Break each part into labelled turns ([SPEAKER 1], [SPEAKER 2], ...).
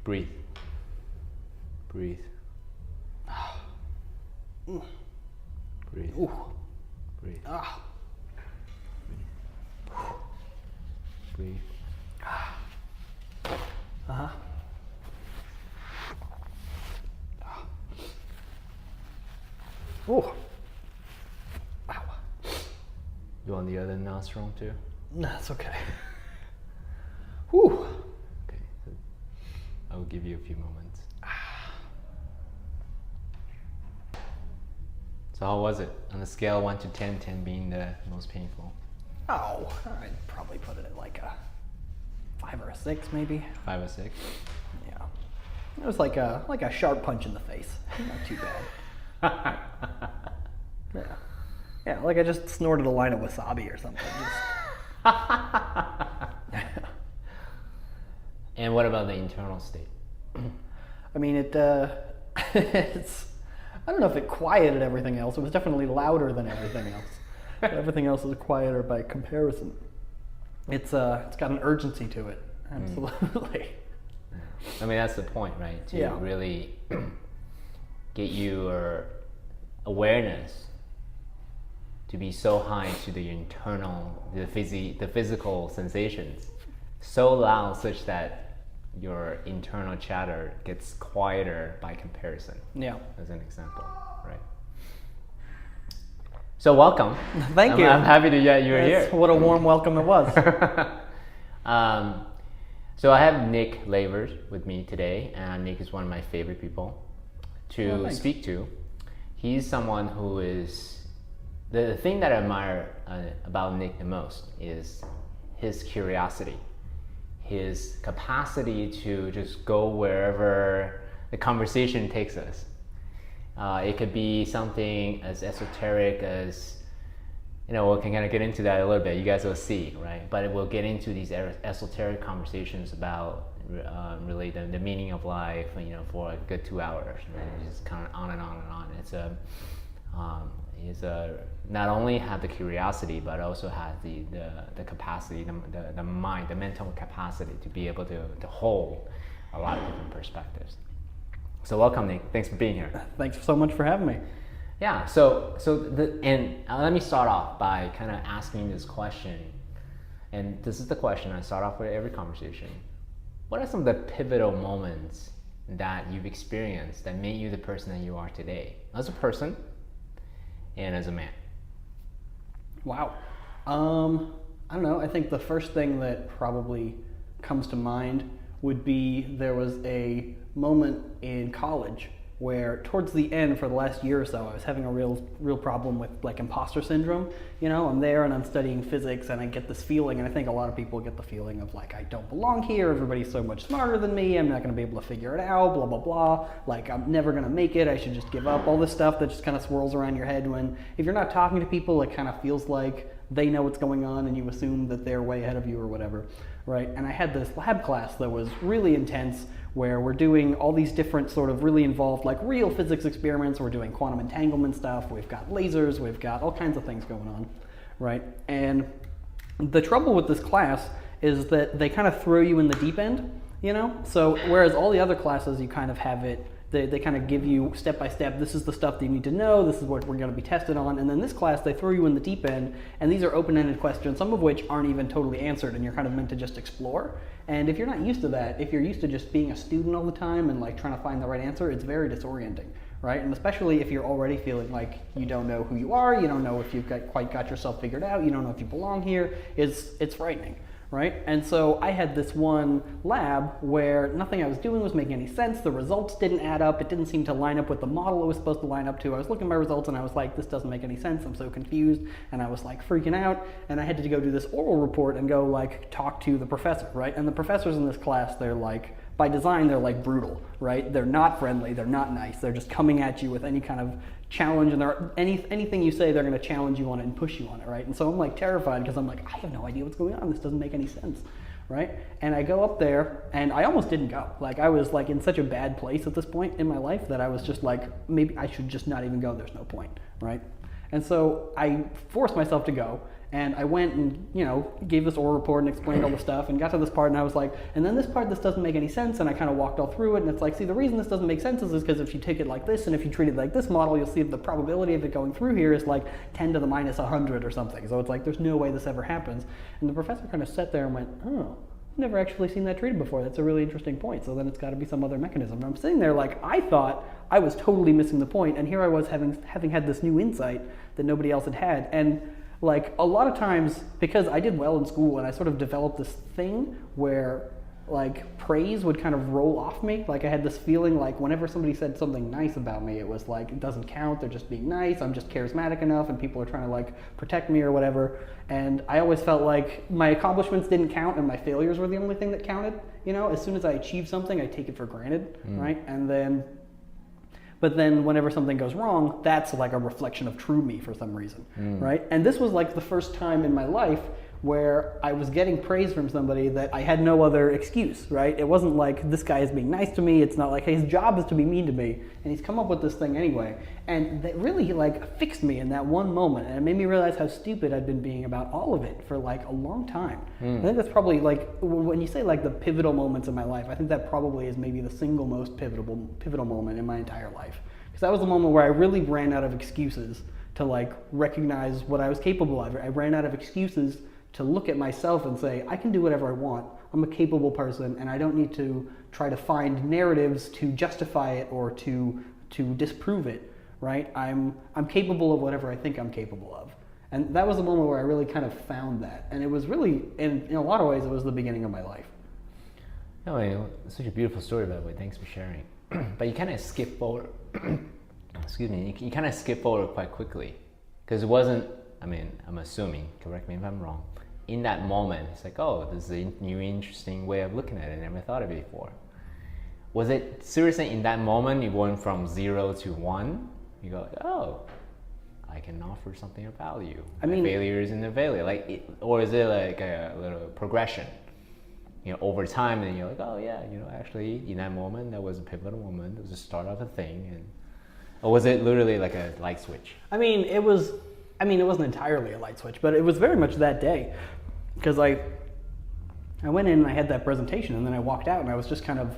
[SPEAKER 1] Breathe. Breathe. Breathe.
[SPEAKER 2] Ooh.
[SPEAKER 1] Breathe.
[SPEAKER 2] Ah.
[SPEAKER 1] Breathe.
[SPEAKER 2] Uh-huh. Ooh. Ow.
[SPEAKER 1] You want the other nostril too?
[SPEAKER 2] No, that's okay. Whew.
[SPEAKER 1] Okay. I will give you a few moments. So how was it? On a scale of 1 to 10, 10 being the most painful.
[SPEAKER 2] Oh, I'd probably put it at like a 5 or a 6 maybe.
[SPEAKER 1] 5 or 6?
[SPEAKER 2] Yeah. It was like a sharp punch in the face. Not too bad. Yeah. Yeah, like I just snorted a line of wasabi or something.
[SPEAKER 1] And what about the internal state?
[SPEAKER 2] I mean, it's, I don't know if it quieted everything else. It was definitely louder than everything else. Everything else is quieter by comparison. It's got an urgency to it. Absolutely.
[SPEAKER 1] I mean, that's the point, right? To really get your awareness to be so high to the internal, the physical sensations, so loud such that your internal chatter gets quieter by comparison.
[SPEAKER 2] Yeah.
[SPEAKER 1] As an example, right? So welcome.
[SPEAKER 2] Thank you.
[SPEAKER 1] I'm happy that you're here.
[SPEAKER 2] What a warm welcome it was.
[SPEAKER 1] So I have Nick Lavers with me today, and Nick is one of my favorite people to speak to. He's someone who is, the thing that I admire about Nick the most is his curiosity, his capacity to just go wherever the conversation takes us. It could be something as esoteric as, we can kind of get into that a little bit. You guys will see, right? But we'll get into these esoteric conversations about really the meaning of life, for a good 2 hours, and just kind of on and on and on. It's not only have the curiosity, but also has the capacity, the mind, the mental capacity to be able to hold a lot of different perspectives. So welcome, Nick. Thanks for being here.
[SPEAKER 2] Thanks so much for having me.
[SPEAKER 1] Yeah. And let me start off by kind of asking this question, and this is the question I start off with every conversation. What are some of the pivotal moments that you've experienced that made you the person that you are today, as a person and as a man?
[SPEAKER 2] Wow. I don't know. I think the first thing that probably comes to mind would be there was a moment in college where towards the end, for the last year or so, I was having a real problem with like imposter syndrome. I'm there and I'm studying physics and I get this feeling, and I think a lot of people get the feeling of like, I don't belong here, everybody's so much smarter than me, I'm not gonna be able to figure it out, blah, blah, blah. Like, I'm never gonna make it, I should just give up. All this stuff that just kind of swirls around your head when, if you're not talking to people, it kind of feels like they know what's going on and you assume that they're way ahead of you or whatever, right? And I had this lab class that was really intense, where we're doing all these different sort of really involved, like real physics experiments. We're doing quantum entanglement stuff. We've got lasers. We've got all kinds of things going on, right? And the trouble with this class is that they kind of throw you in the deep end, So whereas all the other classes, you kind of have it, they kind of give you step by step, this is the stuff that you need to know, this is what we're going to be tested on. And then this class, they throw you in the deep end, and these are open-ended questions, some of which aren't even totally answered, and you're kind of meant to just explore. And if you're not used to that, if you're used to just being a student all the time and like trying to find the right answer, it's very disorienting, right? And especially if you're already feeling like you don't know who you are, you don't know if you've quite got yourself figured out, you don't know if you belong here, it's frightening. Right? And so I had this one lab where nothing I was doing was making any sense. The results didn't add up. It didn't seem to line up with the model it was supposed to line up to. I was looking at my results and I was like, this doesn't make any sense. I'm so confused. And I was like freaking out. And I had to go do this oral report and go like talk to the professor, right? And the professors in this class, they're like, by design, they're like brutal, right? They're not friendly. They're not nice. They're just coming at you with any kind of challenge, and anything you say, they're going to challenge you on it and push you on it, right? And so I'm like terrified because I'm like, I have no idea what's going on. This doesn't make any sense, right? And I go up there, and I almost didn't go. Like, I was like in such a bad place at this point in my life that I was just like, maybe I should just not even go. There's no point, right? And so I forced myself to go. And I went and, gave this oral report and explained all the stuff and got to this part and I was like, and then this part, this doesn't make any sense. And I kind of walked all through it and it's like, see, the reason this doesn't make sense is because if you take it like this and if you treat it like this model, you'll see that the probability of it going through here is like 10 to the minus 100 or something. So it's like, there's no way this ever happens. And the professor kind of sat there and went, oh, I've never actually seen that treated before. That's a really interesting point. So then it's got to be some other mechanism. And I'm sitting there like, I thought I was totally missing the point. And here I was having had this new insight that nobody else had had. And like a lot of times, because I did well in school and I sort of developed this thing where like praise would kind of roll off me. Like I had this feeling like whenever somebody said something nice about me, it was like, it doesn't count, they're just being nice, I'm just charismatic enough and people are trying to like protect me or whatever. And I always felt like my accomplishments didn't count and my failures were the only thing that counted. As soon as I achieve something, I take it for granted, right? But then whenever something goes wrong, that's like a reflection of true me for some reason, right? And this was like the first time in my life where I was getting praise from somebody that I had no other excuse, right? It wasn't like this guy is being nice to me. It's not like his job is to be mean to me. And he's come up with this thing anyway. And that really like fixed me in that one moment. And it made me realize how stupid I'd been being about all of it for like a long time. I think that's probably like, when you say like the pivotal moments in my life, I think that probably is maybe the single most pivotal moment in my entire life. Because that was the moment where I really ran out of excuses to like recognize what I was capable of. I ran out of excuses to look at myself and say, I can do whatever I want. I'm a capable person and I don't need to try to find narratives to justify it or to disprove it, right? I'm capable of whatever I think I'm capable of. And that was the moment where I really kind of found that. And it was really, in a lot of ways, it was the beginning of my life.
[SPEAKER 1] No, it's such a beautiful story, by the way. Thanks for sharing. But you kind of skip forward, excuse me, you kind of skip forward quite quickly. Because it wasn't, I'm assuming, correct me if I'm wrong, in that moment, it's like, oh, this is a new, interesting way of looking at it. I never thought of it before. Was it seriously in that moment you went from 0 to 1? You go, oh, I can offer something of value. Failure isn't a failure. Or is it like a little progression? Over time, and you're like, oh yeah, actually, in that moment, that was a pivotal moment. It was the start of a thing, or was it literally like a light switch?
[SPEAKER 2] It wasn't entirely a light switch, but it was very much that day. Because I went in and I had that presentation and then I walked out and I was just kind of,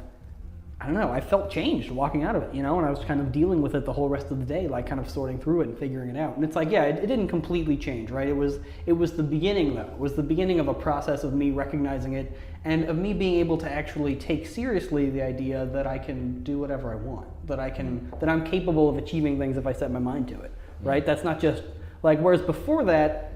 [SPEAKER 2] I felt changed walking out of it, and I was kind of dealing with it the whole rest of the day, like kind of sorting through it and figuring it out. And it's like, yeah, it didn't completely change, right? It was the beginning though. It was the beginning of a process of me recognizing it and of me being able to actually take seriously the idea that I can do whatever I want, that I'm capable of achieving things if I set my mind to it, right? That's not just like, whereas before that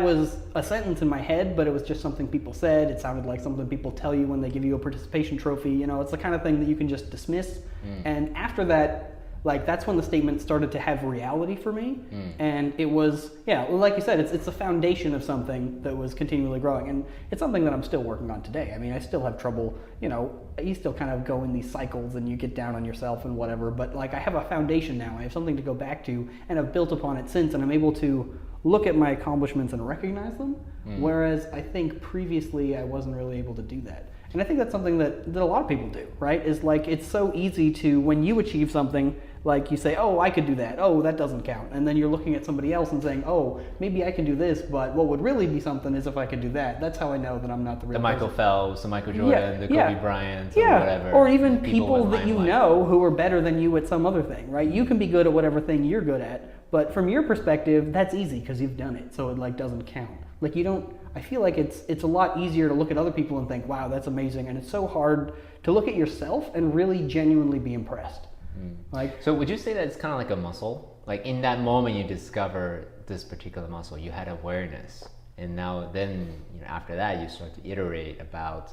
[SPEAKER 2] was a sentence in my head, but it was just something people said. It sounded like something people tell you when they give you a participation trophy. It's the kind of thing that you can just dismiss. And after that, like that's when the statement started to have reality for me. And it was, like you said, it's a foundation of something that was continually growing. And it's something that I'm still working on today. I still have trouble, you still kind of go in these cycles and you get down on yourself and whatever. But like I have a foundation now. I have something to go back to and I've built upon it since, and I'm able to look at my accomplishments and recognize them, whereas I think previously I wasn't really able to do that. And I think that's something that a lot of people do, right? Is like, it's so easy to, when you achieve something, like you say, oh, I could do that. Oh, that doesn't count. And then you're looking at somebody else and saying, oh, maybe I can do this, but what would really be something is if I could do that. That's how I know that I'm not the real
[SPEAKER 1] person. The Michael Phelps, the Michael Jordan, the Kobe Bryant, or whatever.
[SPEAKER 2] Or even people that you know who are better than you at some other thing, right? You can be good at whatever thing you're good at, but from your perspective, that's easy because you've done it, so it like doesn't count. Like I feel like it's a lot easier to look at other people and think, wow, that's amazing, and it's so hard to look at yourself and really genuinely be impressed.
[SPEAKER 1] So would you say that it's kind of like a muscle? Like in that moment you discover this particular muscle, you had awareness, and now then after that you start to iterate about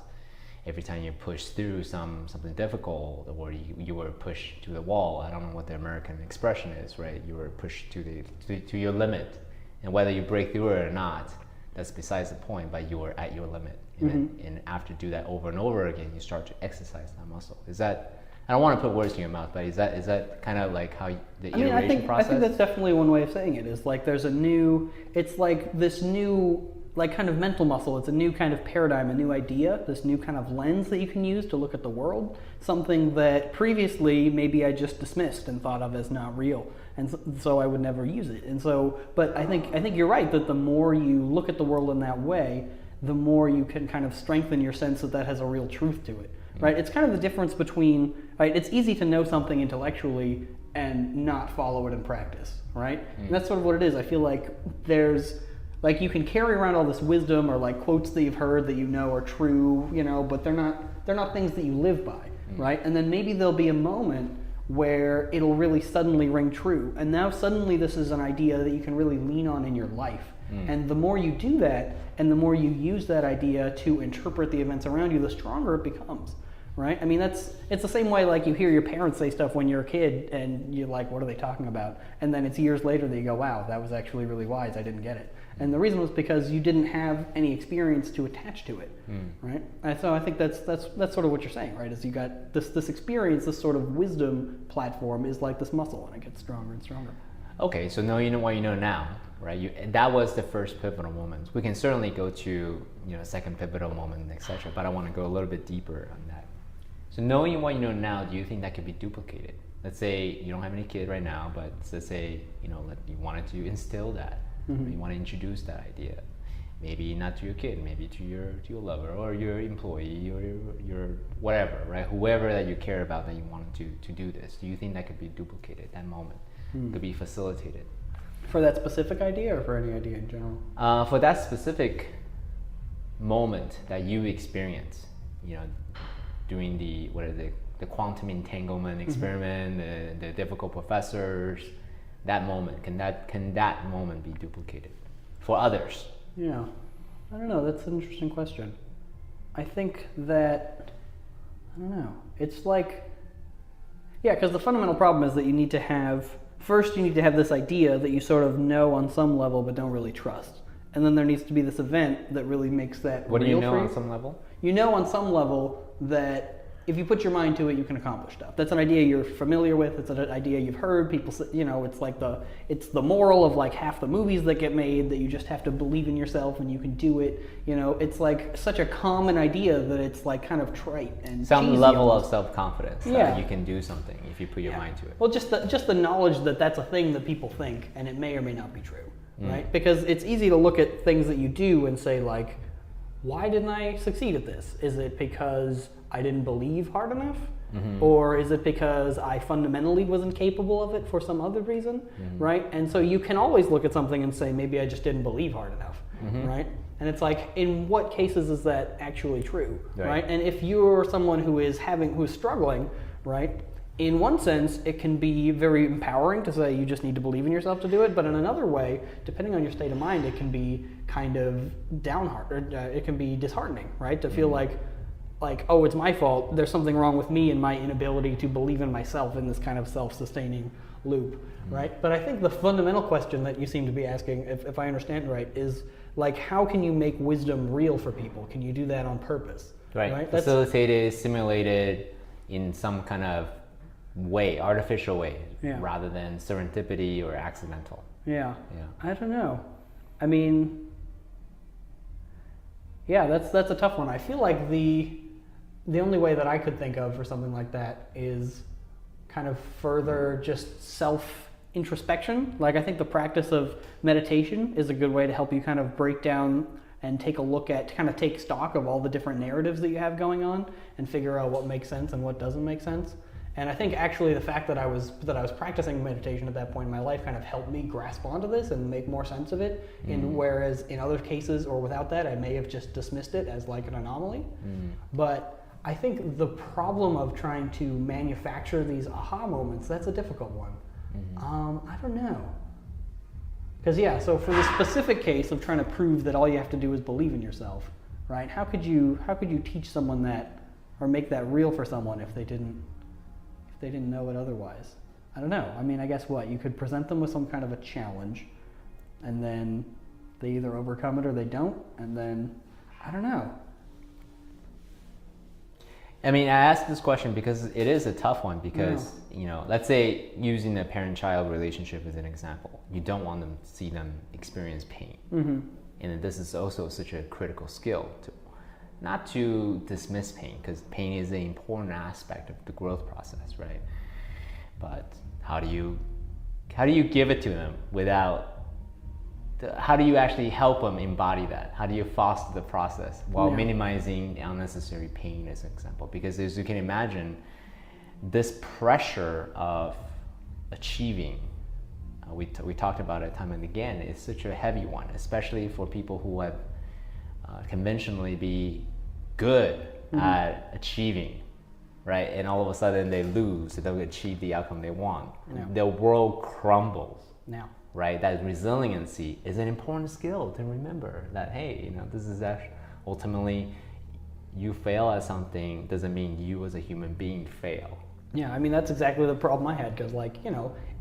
[SPEAKER 1] every time you push through something difficult, or you were pushed to the wall. I don't know what the American expression is, right? You were pushed to your limit, and whether you break through it or not, that's besides the point. But you were at your limit, and after do that over and over again, you start to exercise that muscle. Is that? I don't want to put words in your mouth, but is that kind of like how the iteration process?
[SPEAKER 2] I think that's definitely one way of saying it. Is like it's like this new like kind of mental muscle. It's a new kind of paradigm, a new idea, this new kind of lens that you can use to look at the world. Something that previously maybe I just dismissed and thought of as not real. and so I would never use it. And so, but I think you're right that the more you look at the world in that way, the more you can kind of strengthen your sense that has a real truth to it, right? It's kind of the difference between, right? It's easy to know something intellectually and not follow it in practice, right? And that's sort of what it is. I feel like there's, like, you can carry around all this wisdom or like quotes that you've heard that you know are true, but they're not things that you live by, right? And then maybe there'll be a moment where it'll really suddenly ring true. And now suddenly this is an idea that you can really lean on in your life. And the more you do that, and the more you use that idea to interpret the events around you, the stronger it becomes, right? I mean, it's the same way, like, you hear your parents say stuff when you're a kid, and you're like, what are they talking about? And then it's years later that you go, wow, that was actually really wise, I didn't get it. And the reason was because you didn't have any experience to attach to it, right? And so I think that's sort of what you're saying, right? Is you got this experience, this sort of wisdom platform is like this muscle, and it gets stronger and stronger.
[SPEAKER 1] Okay, so now you know what you know now, right? That was the first pivotal moment. We can certainly go to second pivotal moment, etc. But I want to go a little bit deeper on that. So knowing what you know now, do you think that could be duplicated? Let's say you don't have any kid right now, but let's say you wanted to instill that. You want to introduce that idea, maybe not to your kid, maybe to your lover or your employee or your whatever, right? Whoever that you care about that you wanted to do this. Do you think that could be duplicated? That moment could be facilitated
[SPEAKER 2] for that specific idea, or for any idea in general?
[SPEAKER 1] For that specific moment that you experience, doing the quantum entanglement experiment, the difficult professors. That moment, can that moment be duplicated for others?
[SPEAKER 2] Yeah, I don't know. That's an interesting question. I think that, I don't know. It's like, yeah, because the fundamental problem is that you need to have this idea that you sort of know on some level but don't really trust. And then there needs to be this event that really makes that
[SPEAKER 1] What do
[SPEAKER 2] real
[SPEAKER 1] you know
[SPEAKER 2] for you.
[SPEAKER 1] On some level?
[SPEAKER 2] You know on some level that if you put your mind to it, you can accomplish stuff. That's an idea you're familiar with. It's an idea you've heard. People say, it's like it's the moral of like half the movies that get made, that you just have to believe in yourself and you can do it. It's like such a common idea that it's like kind of trite and
[SPEAKER 1] some
[SPEAKER 2] cheesy
[SPEAKER 1] level
[SPEAKER 2] almost.
[SPEAKER 1] of self-confidence that you can do something if you put your mind to it.
[SPEAKER 2] Well, just the knowledge that that's a thing that people think, and it may or may not be true, right? Because it's easy to look at things that you do and say like, why didn't I succeed at this? Is it because I didn't believe hard enough? Or is it because I fundamentally wasn't capable of it for some other reason, right? And so you can always look at something and say, maybe I just didn't believe hard enough, right? And it's like, in what cases is that actually true, right? And if you're someone who's struggling, right? In one sense, it can be very empowering to say you just need to believe in yourself to do it. But in another way, depending on your state of mind, it can be kind of downhearted. It can be disheartening, right? To feel like, oh, it's my fault. There's something wrong with me and my inability to believe in myself in this kind of self-sustaining loop, right? But I think the fundamental question that you seem to be asking, if I understand right, is like, how can you make wisdom real for people? Can you do that on purpose?
[SPEAKER 1] Right. Facilitated, simulated in some kind of way, artificial way, rather than serendipity or accidental.
[SPEAKER 2] Yeah. I don't know. I mean, yeah, that's a tough one. I feel like the only way that I could think of for something like that is kind of further just self-introspection. Like, I think the practice of meditation is a good way to help you kind of break down and take a look at, kind of take stock of all the different narratives that you have going on and figure out what makes sense and what doesn't make sense. And I think actually the fact that I was practicing meditation at that point in my life kind of helped me grasp onto this and make more sense of it. And whereas in other cases or without that, I may have just dismissed it as like an anomaly. But I think the problem of trying to manufacture these aha moments, that's a difficult one. I don't know. Because so for the specific case of trying to prove that all you have to do is believe in yourself, right? How could you teach someone that, or make that real for someone if they didn't know it otherwise? I don't know. I mean, I guess you could present them with some kind of a challenge, and then they either overcome it or they don't, and then, I don't know.
[SPEAKER 1] I mean, I asked this question because it is a tough one because, let's say using the parent-child relationship as an example, you don't want them to see them experience pain. And this is also such a critical skill not to dismiss pain, because pain is an important aspect of the growth process, right? But how do you how do you give it to them without? How do you actually help them embody that? How do you foster the process while minimizing unnecessary pain, as an example? Because as you can imagine, this pressure of achieving, we talked about it time and again, is such a heavy one, especially for people who have conventionally be good at achieving, right? And all of a sudden they lose, they don't achieve the outcome they want. The world crumbles. Right? That resiliency is an important skill to remember that, hey, this is actually ultimately, you fail at something doesn't mean you as a human being fail.
[SPEAKER 2] Yeah, I mean, that's exactly the problem I had, because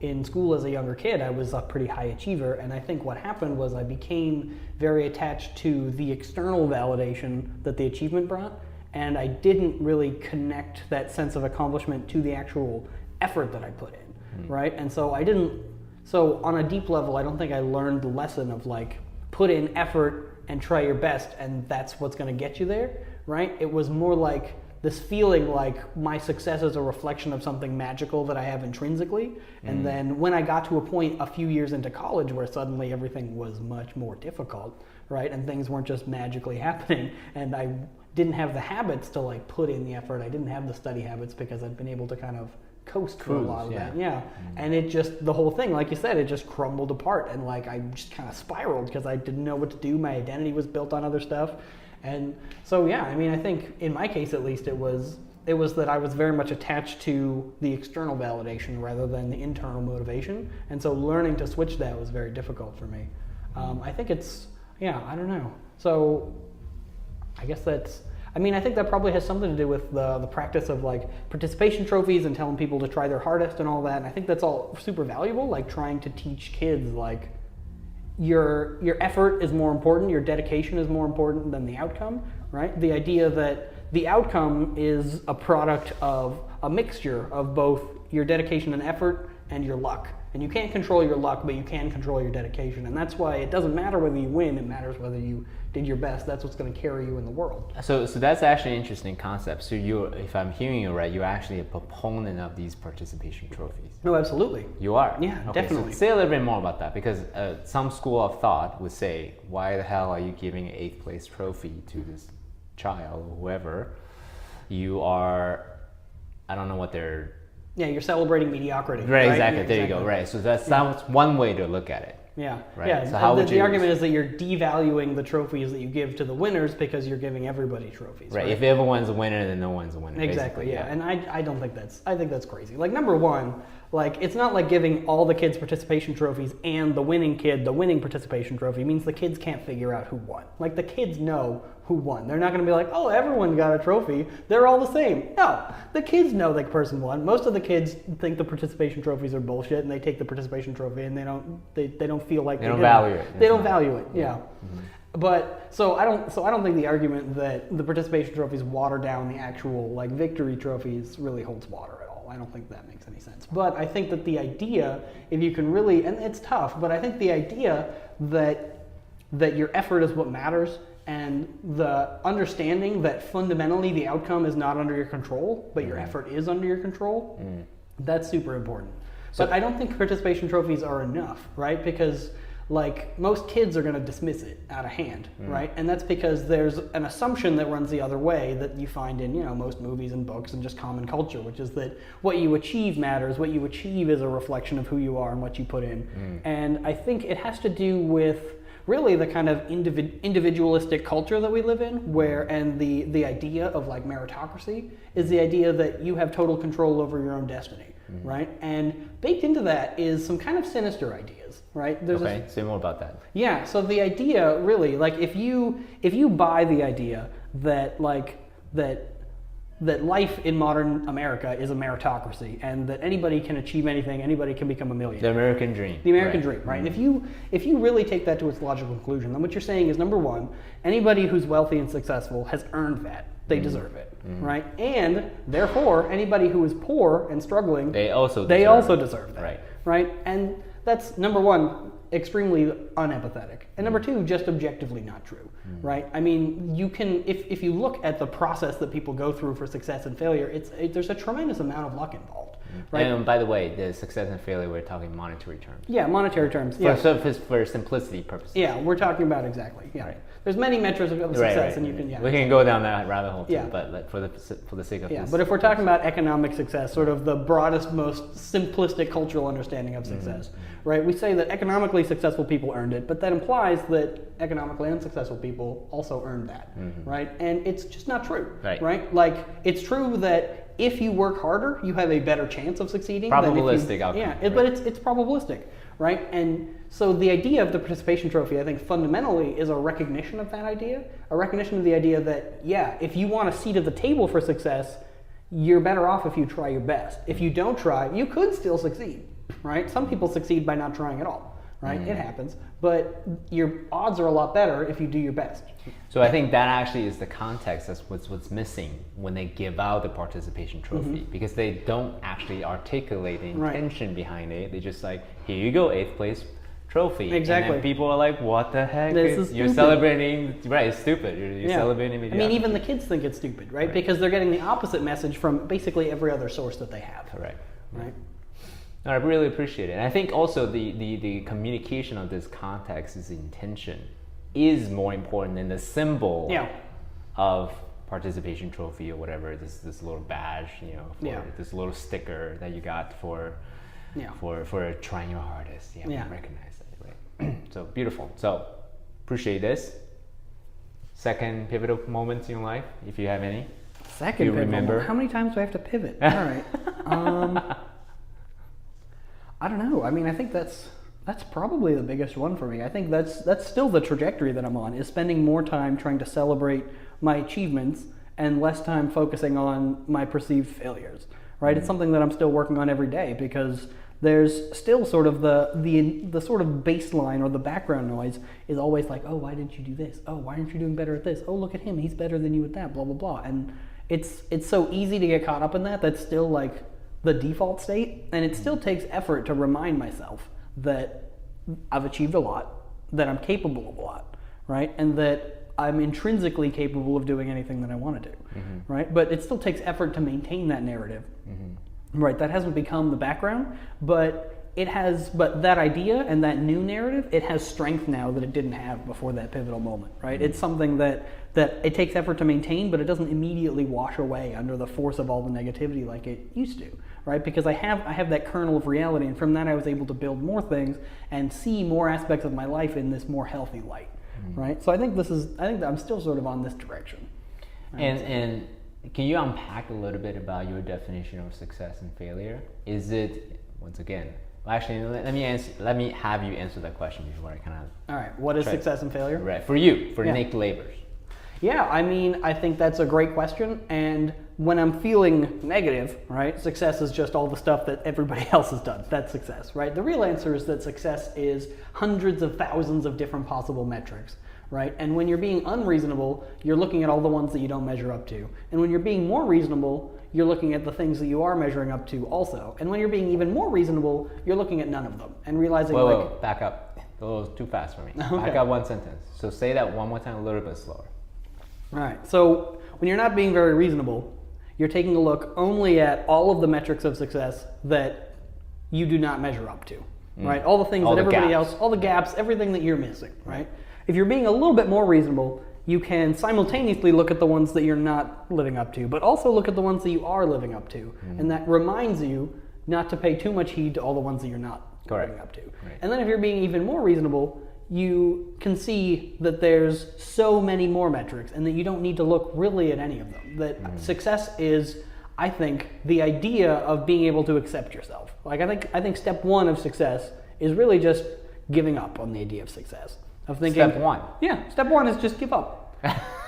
[SPEAKER 2] in school as a younger kid, I was a pretty high achiever, and I think what happened was I became very attached to the external validation that the achievement brought, and I didn't really connect that sense of accomplishment to the actual effort that I put in, right? And so so on a deep level, I don't think I learned the lesson of put in effort and try your best, and that's what's going to get you there, right? It was more like this feeling like my success is a reflection of something magical that I have intrinsically. And then when I got to a point a few years into college where suddenly everything was much more difficult, right? And things weren't just magically happening, and I didn't have the habits to put in the effort. I didn't have the study habits because I'd been able to kind of coast for a lot of that. And it just, the whole thing, like you said, it just crumbled apart, and I just kind of spiraled because I didn't know what to do. My identity was built on other stuff. And so I mean, I think in my case at least, it was that I was very much attached to the external validation rather than the internal motivation, and so learning to switch that was very difficult for me. I think it's, I don't know. So I guess I think that probably has something to do with the practice of participation trophies and telling people to try their hardest and all that. And I think that's all super valuable, trying to teach kids your effort is more important, your dedication is more important than the outcome, right? The idea that the outcome is a product of a mixture of both your dedication and effort and your luck. And you can't control your luck, but you can control your dedication. And that's why it doesn't matter whether you win, it matters whether you did your best. That's what's going to carry you in the world. So
[SPEAKER 1] that's actually an interesting concept. So if I'm hearing you right, you're actually a proponent of these participation trophies.
[SPEAKER 2] No, absolutely.
[SPEAKER 1] You are?
[SPEAKER 2] Yeah, okay, definitely.
[SPEAKER 1] So say a little bit more about that, because some school of thought would say, why the hell are you giving an 8th place trophy to this child or whoever? You are, I don't know what they're...
[SPEAKER 2] Yeah, you're celebrating mediocrity.
[SPEAKER 1] Right, exactly. There you go. Right. So that's one way to look at it.
[SPEAKER 2] Yeah.
[SPEAKER 1] Right.
[SPEAKER 2] Yeah.
[SPEAKER 1] So how would
[SPEAKER 2] the argument is that you're devaluing the trophies that you give to the winners because you're giving everybody trophies.
[SPEAKER 1] Right. If everyone's a winner, then no one's a winner.
[SPEAKER 2] Exactly. Yeah. And I don't think I think that's crazy. Number one, it's not like giving all the kids participation trophies and the winning kid the winning participation trophy. It means the kids can't figure out who won. The kids know who won. They're not going to be like, oh, everyone got a trophy, they're all the same. No, the kids know the person won. Most of the kids think the participation trophies are bullshit, and they take the participation trophy and they don't feel like
[SPEAKER 1] they don't value it.
[SPEAKER 2] They don't value it. Yeah. But so I don't think the argument that the participation trophies water down the actual victory trophies really holds water at all. I don't think that makes any sense. But I think that the idea, if you can really, and it's tough, but I think the idea that your effort is what matters, and the understanding that fundamentally the outcome is not under your control, but your effort is under your control, that's super important. But I don't think participation trophies are enough, right? Because most kids are going to dismiss it out of hand, right? And that's because there's an assumption that runs the other way that you find in most movies and books and just common culture, which is that what you achieve matters. What you achieve is a reflection of who you are and what you put in. And I think it has to do with really the kind of individualistic culture that we live in, and the idea of meritocracy is the idea that you have total control over your own destiny, right? And baked into that is some kind of sinister ideas, right?
[SPEAKER 1] Say more about that.
[SPEAKER 2] Yeah, so the idea really, if you buy the idea that that life in modern America is a meritocracy, and that anybody can achieve anything, anybody can become a millionaire.
[SPEAKER 1] The American dream.
[SPEAKER 2] The American dream, right? And if you really take that to its logical conclusion, then what you're saying is, number one, anybody who's wealthy and successful has earned that. They deserve it, right? And therefore, anybody who is poor and struggling, they also deserve that, right? And that's, number one, extremely unempathetic, and number two, just objectively not true, right? I mean, you can, if you look at the process that people go through for success and failure, there's a tremendous amount of luck involved, right?
[SPEAKER 1] And by the way, the success and failure, we're talking monetary terms.
[SPEAKER 2] Yeah, monetary terms.
[SPEAKER 1] For simplicity purposes.
[SPEAKER 2] Yeah, we're talking about exactly. Yeah, right. There's many metrics of success, and you can. Yeah,
[SPEAKER 1] we can go down that rabbit hole too.
[SPEAKER 2] Yeah.
[SPEAKER 1] But for the sake of
[SPEAKER 2] but if we're talking about economic success, sort of the broadest, most simplistic cultural understanding of success, right? We say that economically successful people earned it, but that implies that economically unsuccessful people also earned that, right? And it's just not true, right? Like, it's true that if you work harder, you have a better chance of succeeding.
[SPEAKER 1] Probabilistic outcome.
[SPEAKER 2] Yeah, but it's probabilistic, right? And so the idea of the participation trophy, I think, fundamentally is a recognition of that idea, a recognition of the idea that, yeah, if you want a seat at the table for success, you're better off if you try your best. If you don't try, you could still succeed, right? Some people succeed by not trying at all, right? It happens. But your odds are a lot better if you do your best.
[SPEAKER 1] So I think that actually is the context. That's what's missing when they give out the participation trophy, because they don't actually articulate the intention behind it. They just like, here you go, 8th place trophy.
[SPEAKER 2] Exactly.
[SPEAKER 1] And then people are like, what the heck?
[SPEAKER 2] You're
[SPEAKER 1] celebrating, right? It's stupid. You're celebrating mediocrity.
[SPEAKER 2] I mean, even the kids think it's stupid, right? Because they're getting the opposite message from basically every other source that they have.
[SPEAKER 1] Correct.
[SPEAKER 2] Right.
[SPEAKER 1] No, I really appreciate it. And I think also the communication of this context, is intention, is more important than the symbol of participation trophy or whatever, this little badge, this little sticker that you got for trying your hardest. We recognize that, right? So beautiful. So appreciate this. Second pivotal moment in your life, if you have any.
[SPEAKER 2] Second pivotal moment. How many times do I have to pivot? All right. I don't know. I mean, I think that's probably the biggest one for me. I think that's still the trajectory that I'm on, is spending more time trying to celebrate my achievements and less time focusing on my perceived failures, right? It's something that I'm still working on every day, because there's still sort of the sort of baseline or the background noise is always like, oh, why didn't you do this? Oh, why aren't you doing better at this? Oh, look at him, he's better than you at that, blah, blah, blah. And it's so easy to get caught up in that. That's still like the default state, and it still takes effort to remind myself that I've achieved a lot, that I'm capable of a lot, right? And that I'm intrinsically capable of doing anything that I want to do, right? But it still takes effort to maintain that narrative, right? That hasn't become the background, but that idea and that new narrative, it has strength now that it didn't have before that pivotal moment, right? It's something that it takes effort to maintain, but it doesn't immediately wash away under the force of all the negativity like it used to, right? Because I have that kernel of reality, and from that I was able to build more things and see more aspects of my life in this more healthy light, right? So I think that I'm still sort of on this direction. Right?
[SPEAKER 1] And can you unpack a little bit about your definition of success and failure? Is it, once again, actually, let me have you answer that question before I kind of.
[SPEAKER 2] All right. What is success and failure?
[SPEAKER 1] Right. For you, for Nick Lavers.
[SPEAKER 2] Yeah, I mean, I think that's a great question. And when I'm feeling negative, right, success is just all the stuff that everybody else has done. That's success, right? The real answer is that success is hundreds of thousands of different possible metrics, right? And when you're being unreasonable, you're looking at all the ones that you don't measure up to. And when you're being more reasonable, you're looking at the things that you are measuring up to also. And when you're being even more reasonable, you're looking at none of them and realizing
[SPEAKER 1] Whoa, back up. A little too fast for me.
[SPEAKER 2] Okay.
[SPEAKER 1] Back up one sentence. So say that one more time, a little bit slower.
[SPEAKER 2] All right. So when you're not being very reasonable, you're taking a look only at all of the metrics of success that you do not measure up to, right? All the things that everybody else, all the gaps, everything that you're missing, right? If you're being a little bit more reasonable, you can simultaneously look at the ones that you're not living up to, but also look at the ones that you are living up to. And that reminds you not to pay too much heed to all the ones that you're not living up to. Right. And then if you're being even more reasonable, you can see that there's so many more metrics and that you don't need to look really at any of them. That success is, I think, the idea of being able to accept yourself. Like I think step one of success is really just giving up on the idea of success. Of thinking,
[SPEAKER 1] step one.
[SPEAKER 2] Yeah, step one is just give up.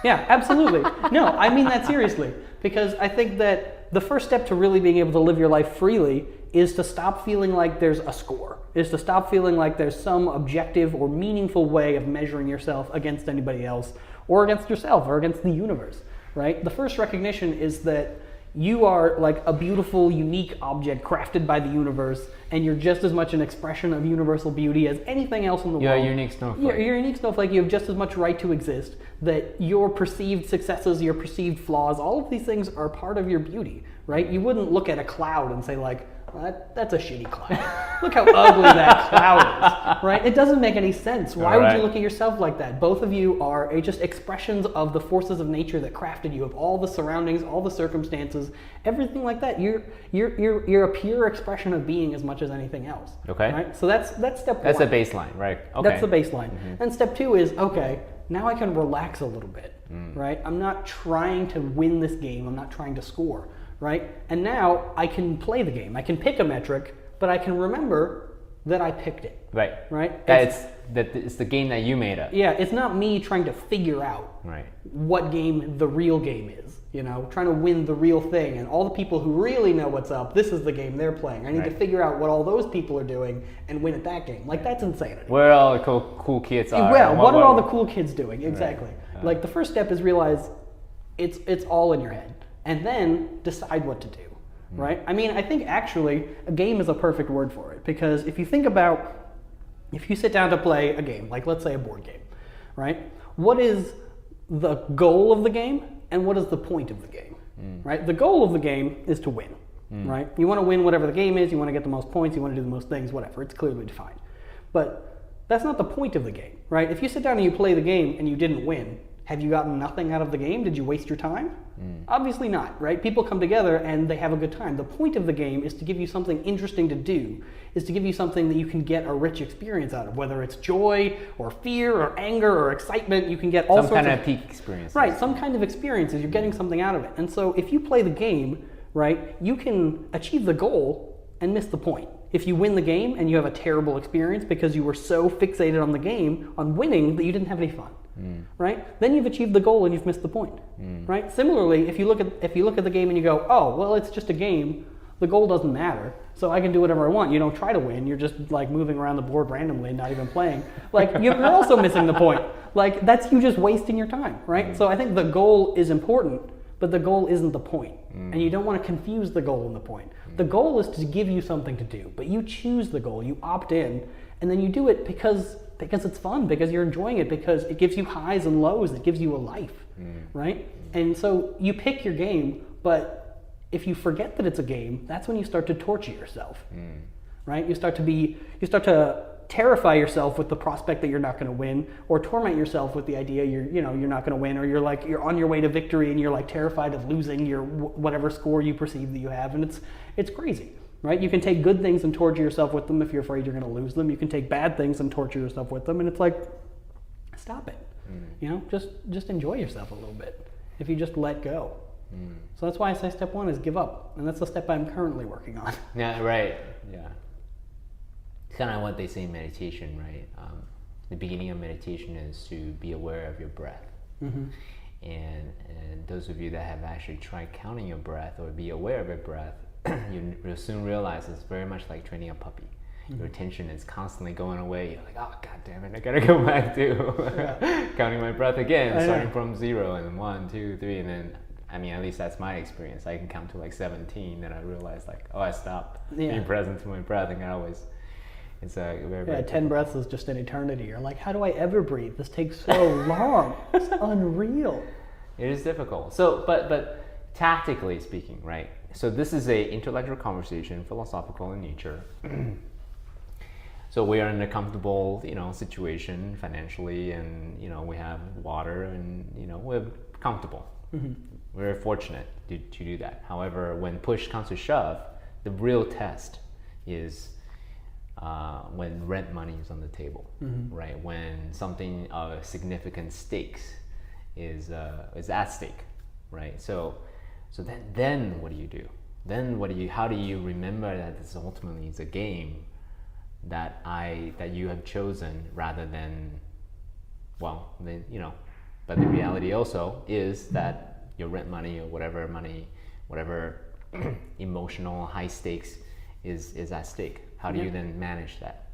[SPEAKER 2] Yeah, absolutely. No, I mean that seriously. Because I think that the first step to really being able to live your life freely is to stop feeling like there's a score, is to stop feeling like there's some objective or meaningful way of measuring yourself against anybody else, or against yourself, or against the universe, right? The first recognition is that you are like a beautiful, unique object crafted by the universe, and you're just as much an expression of universal beauty as anything else in the world.
[SPEAKER 1] You're a unique snowflake.
[SPEAKER 2] You're a unique snowflake. You have just as much right to exist. That your perceived successes, your perceived flaws, all of these things are part of your beauty, right? You wouldn't look at a cloud and say like, That's a shitty cloud. Look how ugly that cloud is, right? It doesn't make any sense. Why would you look at yourself like that? Both of you are just expressions of the forces of nature that crafted you, of all the surroundings, all the circumstances, everything like that. You're a pure expression of being as much as anything else.
[SPEAKER 1] Okay.
[SPEAKER 2] Right? So that's step one.
[SPEAKER 1] That's the baseline, right? Okay.
[SPEAKER 2] That's the baseline. And step two is, okay, now I can relax a little bit, right? I'm not trying to win this game. I'm not trying to score. Right? And now I can play the game. I can pick a metric, but I can remember that I picked it.
[SPEAKER 1] Right.
[SPEAKER 2] Right?
[SPEAKER 1] It's the game that you made up.
[SPEAKER 2] Yeah, it's not me trying to figure out what game the real game is. Trying to win the real thing. And all the people who really know what's up, this is the game they're playing. I need to figure out what all those people are doing and win at that game. Like, that's insanity.
[SPEAKER 1] Where all the cool kids are.
[SPEAKER 2] Well, what are all the cool kids doing? Exactly. Right. Like, the first step is realize it's all in your head. And then decide what to do, right? I mean, I think actually a game is a perfect word for it, because if you sit down to play a game, like let's say a board game, right? What is the goal of the game and what is the point of the game, right? The goal of the game is to win, right? You want to win whatever the game is, you want to get the most points, you want to do the most things, whatever, it's clearly defined. But that's not the point of the game, right? If you sit down and you play the game and you didn't win, have you gotten nothing out of the game? Did you waste your time? Obviously not, right? People come together and they have a good time. The point of the game is to give you something interesting to do, is to give you something that you can get a rich experience out of, whether it's joy or fear or anger or excitement. You can get all sorts of...
[SPEAKER 1] Some kind of peak experience.
[SPEAKER 2] Right, some kind of experiences. You're getting something out of it. And so if you play the game, right, you can achieve the goal and miss the point. If you win the game and you have a terrible experience because you were so fixated on the game, on winning, that you didn't have any fun. Right? Then you've achieved the goal and you've missed the point. Right? Similarly, if you look at the game and you go, oh, well, it's just a game, the goal doesn't matter, so I can do whatever I want. You don't try to win, you're just like moving around the board randomly and not even playing. Like, you're also missing the point. Like, that's you just wasting your time, right? So I think the goal is important, but the goal isn't the point. And you don't want to confuse the goal and the point. The goal is to give you something to do, but you choose the goal, you opt in, and then you do it because it's fun, because you're enjoying it, because it gives you highs and lows, it gives you a life, right? And so you pick your game, but if you forget that it's a game, that's when you start to torture yourself, right? You start to terrify yourself with the prospect that you're not going to win, or torment yourself with the idea you're not going to win, or you're on your way to victory and you're like terrified of losing your whatever score you perceive that you have, and it's crazy. Right? You can take good things and torture yourself with them if you're afraid you're going to lose them. You can take bad things and torture yourself with them, and it's like, stop it. Just enjoy yourself a little bit if you just let go. So that's why I say step one is give up, and that's the step I'm currently working on.
[SPEAKER 1] Yeah, right. Yeah. It's kind of what they say in meditation, right? The beginning of meditation is to be aware of your breath. And those of you that have actually tried counting your breath or be aware of your breath, you'll soon realize it's very much like training a puppy. Your attention is constantly going away. You're like, oh, god damn it, I gotta go back to counting my breath again, starting from 0 and 1, 2, 3, and then, I mean, at least that's my experience. I can count to like 17, and I realize like, oh, I stopped being present to my breath, and it's a very, very
[SPEAKER 2] 10 breaths is just an eternity. You're like, how do I ever breathe? This takes so long. It's unreal.
[SPEAKER 1] It is difficult. So, but tactically speaking, right? So this is a intellectual conversation, philosophical in nature. So we are in a comfortable, situation financially, and we have water, and we're comfortable. We're fortunate to do that. However, when push comes to shove, the real test is when rent money is on the table, right? When something of significant stakes is at stake, right? So then what do you do? How do you remember that this ultimately is a game that you have chosen rather than, but the reality also is that your rent money or whatever emotional high stakes is at stake. How do you then manage that?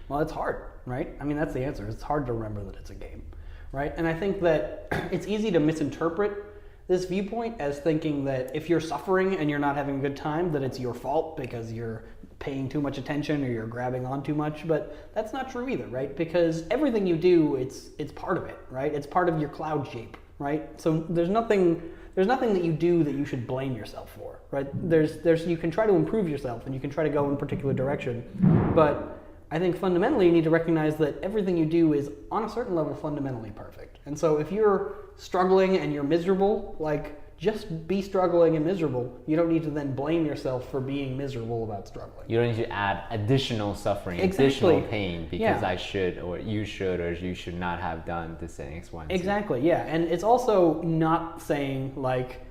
[SPEAKER 2] Well, it's hard, right? I mean, that's the answer. It's hard to remember that it's a game, right? And I think that it's easy to misinterpret this viewpoint as thinking that if you're suffering and you're not having a good time, that it's your fault because you're paying too much attention or you're grabbing on too much. But that's not true either, right? Because everything you do, it's part of it, right? It's part of your cloud shape, right? So there's nothing there's nothing that you do that you should blame yourself for, right? There's you can try to improve yourself and you can try to go in a particular direction, but I think fundamentally you need to recognize that everything you do is on a certain level fundamentally perfect. And so if you're struggling and you're miserable, like, just be struggling and miserable. You don't need to then blame yourself for being miserable about struggling.
[SPEAKER 1] You don't need to add additional suffering,
[SPEAKER 2] Exactly.
[SPEAKER 1] additional pain because
[SPEAKER 2] Yeah.
[SPEAKER 1] I should or you should not have done this and X, Y, and Z.
[SPEAKER 2] Exactly, yeah. And it's also not saying like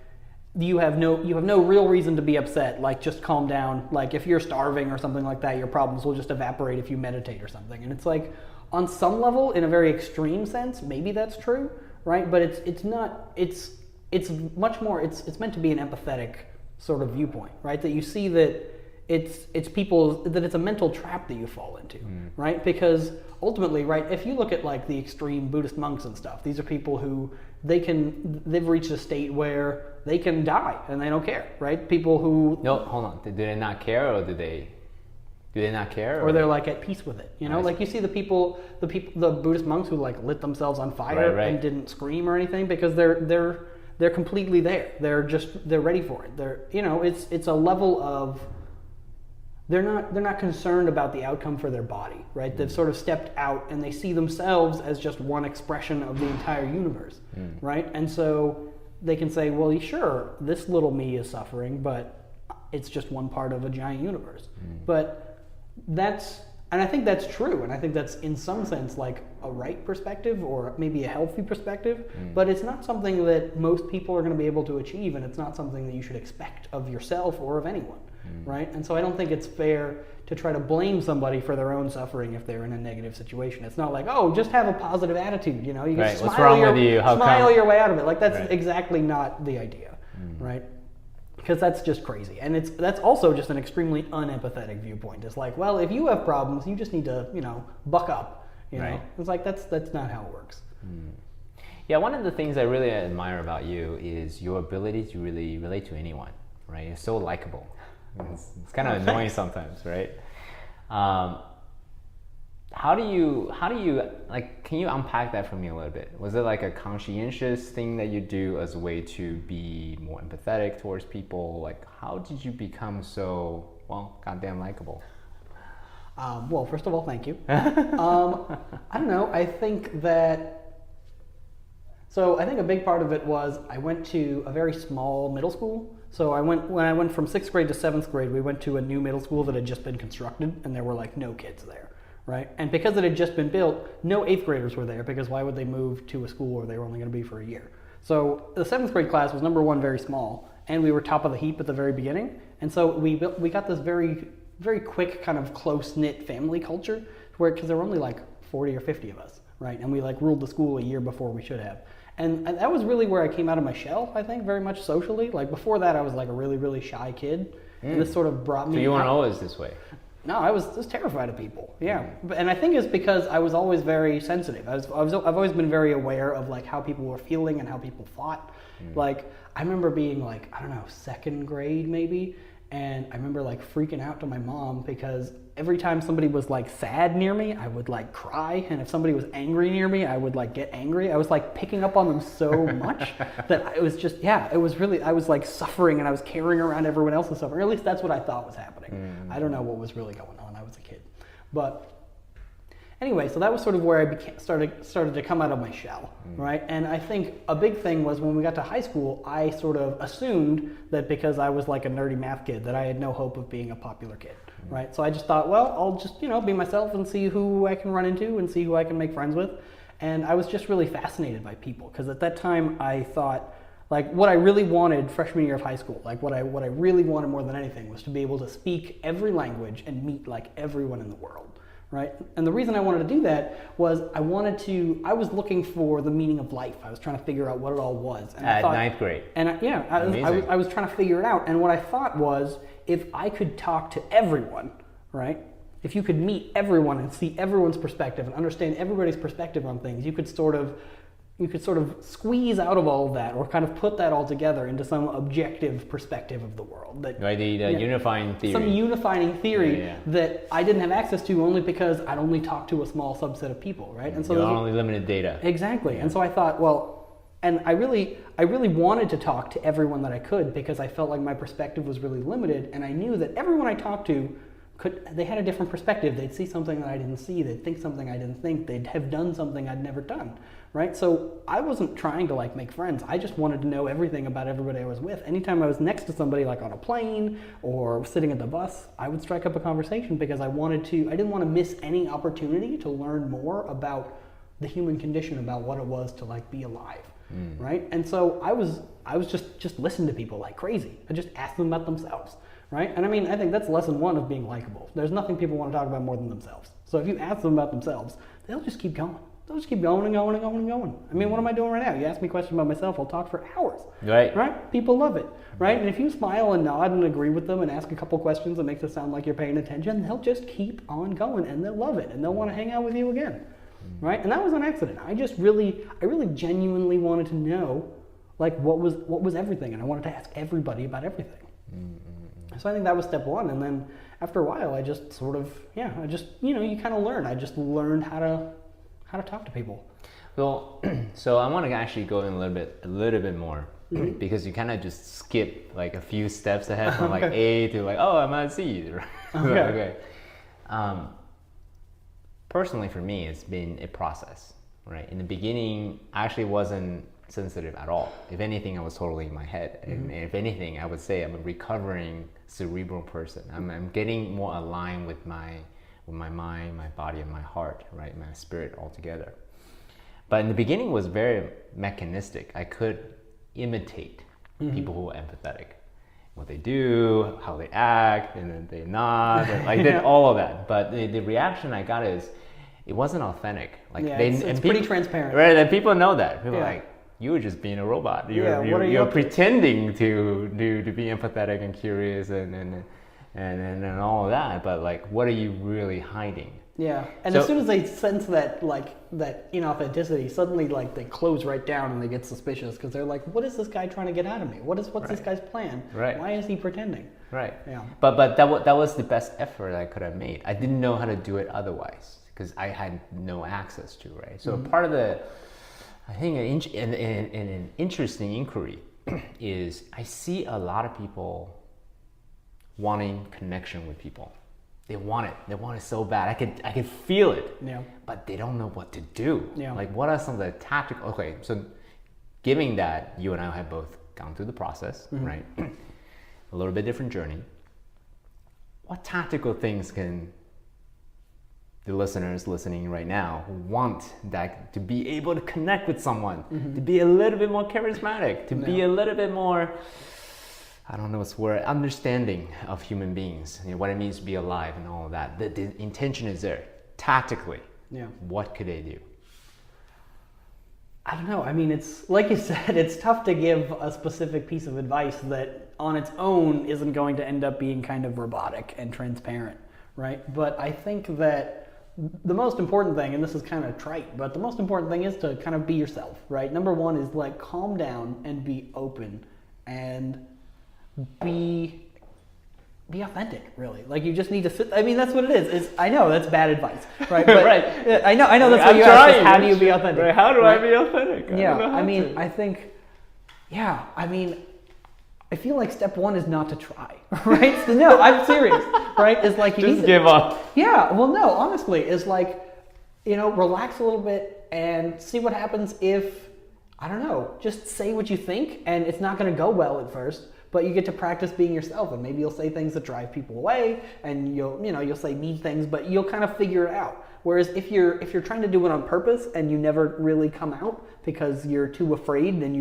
[SPEAKER 2] you have no real reason to be upset, like just calm down. Like if you're starving or something like that, your problems will just evaporate if you meditate or something. And it's like on some level, in a very extreme sense, maybe that's true, right? But it's not it's much more, it's meant to be an empathetic sort of viewpoint, right? That you see that it's people, that it's a mental trap that you fall into, right? Because ultimately, right, if you look at like the extreme Buddhist monks and stuff, these are people who they've reached a state where they can die and they don't care, right? People who...
[SPEAKER 1] No, hold on. Do they not care or do they not care?
[SPEAKER 2] Or they're like at peace with it, you know? Like you see the Buddhist monks who like lit themselves on fire and didn't scream or anything because they're completely there. They're ready for it. It's a level of, they're not concerned about the outcome for their body, right? They've sort of stepped out and they see themselves as just one expression of the entire universe, right? And so they can say, well, sure, this little me is suffering, but it's just one part of a giant universe. But and I think that's true, and I think that's in some sense like a right perspective or maybe a healthy perspective, but it's not something that most people are going to be able to achieve, and it's not something that you should expect of yourself or of anyone, right? And so I don't think it's fair to try to blame somebody for their own suffering if they're in a negative situation. It's not like, oh, just have a positive attitude, you can
[SPEAKER 1] Right.
[SPEAKER 2] smile,
[SPEAKER 1] What's wrong with you? How
[SPEAKER 2] smile
[SPEAKER 1] come?
[SPEAKER 2] your way out of it. Like that's exactly not the idea, right? Because that's just crazy, and that's also just an extremely unempathetic viewpoint. It's like, well, if you have problems, you just need to, buck up.
[SPEAKER 1] Right.
[SPEAKER 2] It's like that's not how it works.
[SPEAKER 1] Yeah, one of the things I really admire about you is your ability to really relate to anyone, right? You're so likable. It's kind of annoying sometimes, right? How do you like, can you unpack that for me a little bit? Was it like a conscientious thing that you do as a way to be more empathetic towards people? Like, how did you become so, goddamn likable?
[SPEAKER 2] Well, first of all, thank you. I don't know. I think a big part of it was I went to a very small middle school. So when I went from 6th grade to 7th grade, we went to a new middle school that had just been constructed, and there were like no kids there. Right? And because it had just been built, no 8th graders were there, because why would they move to a school where they were only going to be for a year? So the 7th grade class was, number one, very small, and we were top of the heap at the very beginning. And so we got this very, very quick kind of close-knit family culture, because there were only like 40 or 50 of us, right? And we like ruled the school a year before we should have. And that was really where I came out of my shell, I think, very much socially. Like before that, I was like a really, really shy kid. And this sort of brought me...
[SPEAKER 1] So you weren't always this way?
[SPEAKER 2] No, I was terrified of people. Yeah, and I think it's because I was always very sensitive. I've always been very aware of like how people were feeling and how people thought. Like I remember being like, I don't know, 2nd grade maybe, and I remember like freaking out to my mom because every time somebody was like sad near me, I would like cry, and if somebody was angry near me, I would like get angry. I was like picking up on them so much that it was just, it was really, I was like suffering, and I was carrying around everyone else's suffering. Or at least that's what I thought was happening. I don't know what was really going on. I was a kid, but anyway, so that was sort of where I started to come out of my shell, right? And I think a big thing was when we got to high school, I sort of assumed that because I was like a nerdy math kid, that I had no hope of being a popular kid, right? So I just thought, well, I'll just, be myself and see who I can run into and see who I can make friends with. And I was just really fascinated by people, because at that time I thought, like, what I really wanted freshman year of high school, like what I really wanted more than anything was to be able to speak every language and meet like everyone in the world. Right? And the reason I wanted to do that was I was looking for the meaning of life. I was trying to figure out what it all was. And
[SPEAKER 1] At 9th grade.
[SPEAKER 2] And I was trying to figure it out. And what I thought was, if I could talk to everyone, right? If you could meet everyone and see everyone's perspective and understand everybody's perspective on things, you could sort of squeeze out of all of that, or kind of put that all together into some objective perspective of the world. That,
[SPEAKER 1] right, the unifying theory.
[SPEAKER 2] Some unifying theory that I didn't have access to only because I'd only talked to a small subset of people, right? And so
[SPEAKER 1] only limited data.
[SPEAKER 2] Exactly. And so I thought, well, And I really wanted to talk to everyone that I could because I felt like my perspective was really limited, and I knew that everyone I talked to they had a different perspective. They'd see something that I didn't see. They'd think something I didn't think. They'd have done something I'd never done, right? So I wasn't trying to like make friends. I just wanted to know everything about everybody I was with. Anytime I was next to somebody like on a plane or sitting at the bus, I would strike up a conversation because I didn't want to miss any opportunity to learn more about the human condition, about what it was to like be alive, right? And so I was just listening to people like crazy. I just asked them about themselves. Right? And I mean, I think that's lesson one of being likable. There's nothing people want to talk about more than themselves. So if you ask them about themselves, they'll just keep going. They'll just keep going and going and going and going. I mean, what am I doing right now? You ask me a question about myself, I'll talk for hours.
[SPEAKER 1] Right.
[SPEAKER 2] Right? People love it. Right? And if you smile and nod and agree with them and ask a couple questions that makes it sound like you're paying attention, they'll just keep on going and they'll love it and they'll want to hang out with you again. Right? And that was an accident. I really genuinely wanted to know like what was everything, and I wanted to ask everybody about everything. So I think that was step one, and then after a while, I just sort of, you kind of learn. I just learned how to talk to people.
[SPEAKER 1] Well, so I want to actually go in a little bit more, because you kind of just skip like a few steps ahead from like A to like, oh, I'm at Z. Right? Okay. Personally, for me, it's been a process. Right. In the beginning, I actually wasn't sensitive at all. If anything, I was totally in my head. And if anything, I would say I'm a recovering cerebral person. I'm getting more aligned with my mind, my body, and my heart, right? My spirit all together. But in the beginning, it was very mechanistic. I could imitate people who are empathetic. What they do, how they act, and then they nod, and like did all of that. But the reaction I got is, it wasn't authentic. Like
[SPEAKER 2] it's pretty transparent.
[SPEAKER 1] Right, and people know that. People are like, you were just being a robot. You're pretending to be empathetic and curious and all of that, but like, what are you really hiding?
[SPEAKER 2] Yeah, and as soon as they sense that inauthenticity, suddenly like they close right down and they get suspicious because they're like, what is this guy trying to get out of me? What's this guy's plan?
[SPEAKER 1] Right.
[SPEAKER 2] Why is he pretending?
[SPEAKER 1] Right.
[SPEAKER 2] Yeah.
[SPEAKER 1] But that was the best effort I could have made. I didn't know how to do it otherwise because I had no access to, right? So part of I think an interesting inquiry is I see a lot of people wanting connection with people. They want it. They want it so bad. I could feel it.
[SPEAKER 2] Yeah.
[SPEAKER 1] But they don't know what to do.
[SPEAKER 2] Yeah.
[SPEAKER 1] Like, what are some of the tactical? Okay, so given that you and I have both gone through the process, right? A little bit different journey. What tactical things can the listeners listening right now who want that to be able to connect with someone, to be a little bit more charismatic, to be a little bit more, I don't know what's the word, understanding of human beings, what it means to be alive and all of that. The intention is there. Tactically, what could they do?
[SPEAKER 2] I don't know. I mean, it's like you said, it's tough to give a specific piece of advice that on its own isn't going to end up being kind of robotic and transparent, right? But I think that the most important thing, and this is kind of trite, but the most important thing is to kind of be yourself, right? Number one is like calm down and be open and be authentic, really. Like you just need to sit. I mean, that's what it is. I know that's bad advice, right? But
[SPEAKER 1] right.
[SPEAKER 2] I know that's what you asked. How do you be authentic?
[SPEAKER 1] Right. How do I be authentic?
[SPEAKER 2] I feel like step one is not to try, right? So, no, I'm serious, right? It's like you
[SPEAKER 1] just
[SPEAKER 2] need to
[SPEAKER 1] give up.
[SPEAKER 2] Yeah, well, no, honestly, it's like, relax a little bit and see what happens if, I don't know, just say what you think, and it's not going to go well at first, but you get to practice being yourself, and maybe you'll say things that drive people away, and you'll say mean things, but you'll kind of figure it out. Whereas if you're trying to do it on purpose and you never really come out because you're too afraid, then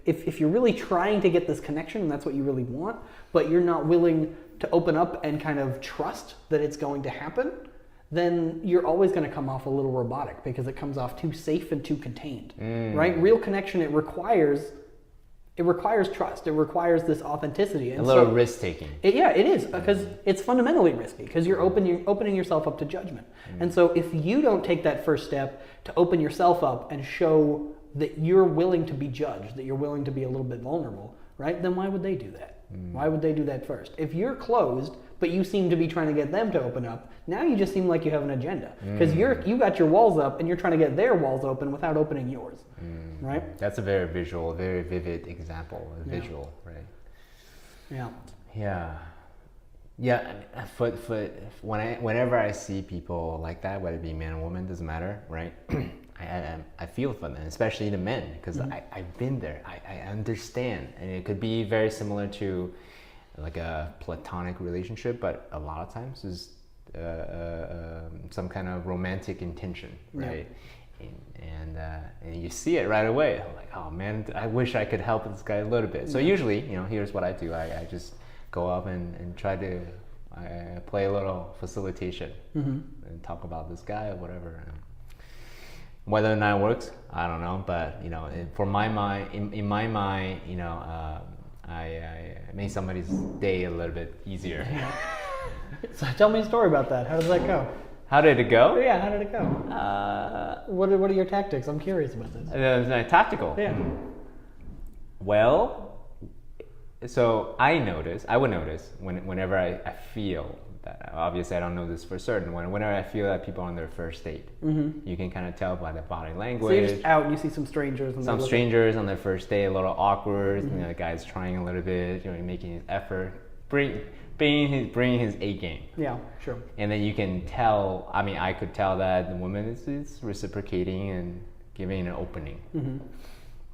[SPEAKER 2] if you're really trying to get this connection and that's what you really want, but you're not willing to open up and kind of trust that it's going to happen, then you're always going to come off a little robotic because it comes off too safe and too contained, right? Real connection, it requires trust. It requires this authenticity. And
[SPEAKER 1] a little risk taking.
[SPEAKER 2] It is, because it's fundamentally risky because you're opening yourself up to judgment. And so if you don't take that first step to open yourself up and show that you're willing to be judged, that you're willing to be a little bit vulnerable, right? Then why would they do that? Why would they do that first? If you're closed, but you seem to be trying to get them to open up. Now you just seem like you have an agenda because you got your walls up and you're trying to get their walls open without opening yours, right?
[SPEAKER 1] That's a very visual, very vivid example. Visual, right?
[SPEAKER 2] Yeah.
[SPEAKER 1] Yeah. Yeah, whenever I see people like that, whether it be man or woman, doesn't matter, right? I feel for them, especially the men, because I've been there. I understand, and it could be very similar to like a platonic relationship, but a lot of times is some kind of romantic intention, right? Yeah. And you see it right away. I'm like, oh man, I wish I could help this guy a little bit. So usually, here's what I do. I just go up and try to play a little facilitation and talk about this guy or whatever. Whether or not it works, I don't know. But for my mind, in my mind, I made somebody's day a little bit easier.
[SPEAKER 2] So tell me a story about that. How did that go?
[SPEAKER 1] How did it go?
[SPEAKER 2] Yeah, how did it go? What are your tactics? I'm curious about this.
[SPEAKER 1] Tactical.
[SPEAKER 2] Yeah.
[SPEAKER 1] Well. So I would notice whenever I feel that, obviously I don't know this for certain, whenever I feel that people are on their first date, you can kind of tell by the body language.
[SPEAKER 2] So you're just out and you see some strangers.
[SPEAKER 1] Some strangers on their first date, a little awkward, the guy's trying a little bit, making his effort, bringing his A game.
[SPEAKER 2] Yeah, sure.
[SPEAKER 1] And then you can tell, I could tell that the woman is reciprocating and giving an opening.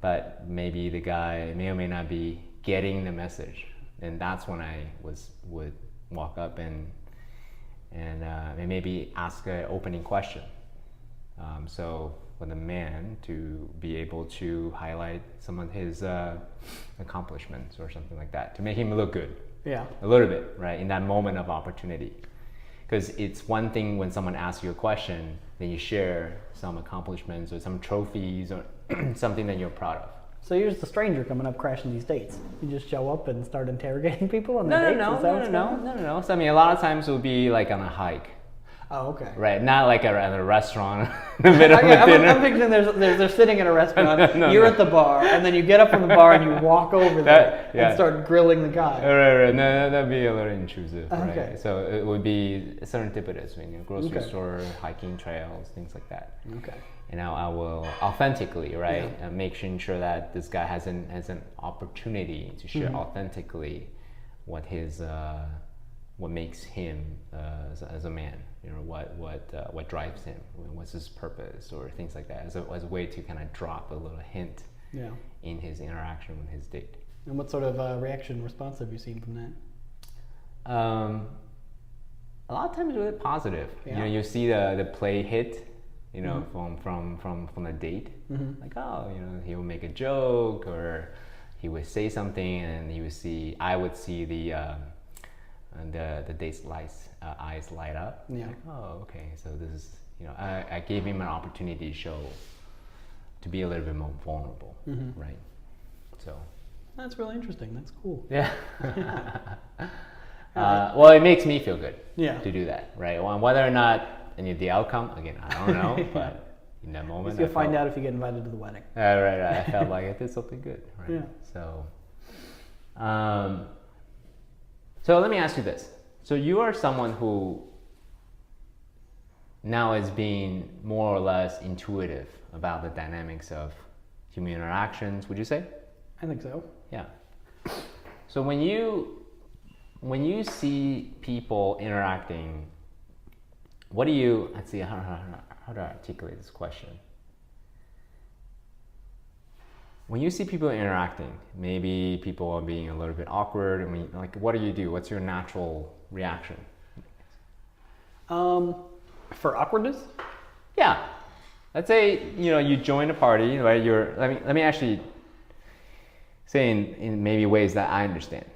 [SPEAKER 1] But maybe the guy may or may not be getting the message, and that's when I would walk up and maybe ask an opening question. So for the man to be able to highlight some of his accomplishments or something like that to make him look good.
[SPEAKER 2] Yeah.
[SPEAKER 1] A little bit, right, in that moment of opportunity. Because it's one thing when someone asks you a question, then you share some accomplishments or some trophies or something that you're proud of.
[SPEAKER 2] So you're just a stranger coming up crashing these dates. You just show up and start interrogating people on their dates?
[SPEAKER 1] No. So a lot of times it would be like on a hike.
[SPEAKER 2] Oh, okay.
[SPEAKER 1] Right, not like at a restaurant in the middle of a dinner.
[SPEAKER 2] I'm picturing they're sitting in a restaurant, you're at the bar, and then you get up from the bar and you walk over there and start grilling the guy.
[SPEAKER 1] Right. No, that'd be a little intrusive,
[SPEAKER 2] okay.
[SPEAKER 1] Right? So it would be serendipitous, grocery store, hiking trails, things like that.
[SPEAKER 2] Okay.
[SPEAKER 1] And I will authentically, right, make sure that this guy has an opportunity to share authentically what makes him as a man, what drives him, what's his purpose, or things like that, as a way to kind of drop a little hint in his interaction with his date.
[SPEAKER 2] And what sort of reaction response have you seen from that?
[SPEAKER 1] A lot of times really positive.
[SPEAKER 2] Yeah.
[SPEAKER 1] You see the play hit. From the date, like he will make a joke or he would say something, and I would see the date's eyes light up.
[SPEAKER 2] Yeah.
[SPEAKER 1] Like, oh, okay. So this is I gave him an opportunity to be a little bit more vulnerable, right? So
[SPEAKER 2] that's really interesting. That's cool.
[SPEAKER 1] Yeah. Well, it makes me feel good. To do that, right? Whether or not. And the outcome, again, I don't know, but in that moment,
[SPEAKER 2] you'll find out if you get invited to the wedding.
[SPEAKER 1] Right. I felt like I did something good, right?
[SPEAKER 2] Yeah.
[SPEAKER 1] So let me ask you this. So you are someone who now is being more or less intuitive about the dynamics of human interactions, would you say?
[SPEAKER 2] I think so.
[SPEAKER 1] Yeah. So when you see people interacting, what do you, let's see, how do I articulate this question? When you see people interacting, maybe people are being a little bit awkward, what do you do? What's your natural reaction?
[SPEAKER 2] For awkwardness?
[SPEAKER 1] Yeah. Let's say, you join a party, right? Let me actually say in maybe ways that I understand.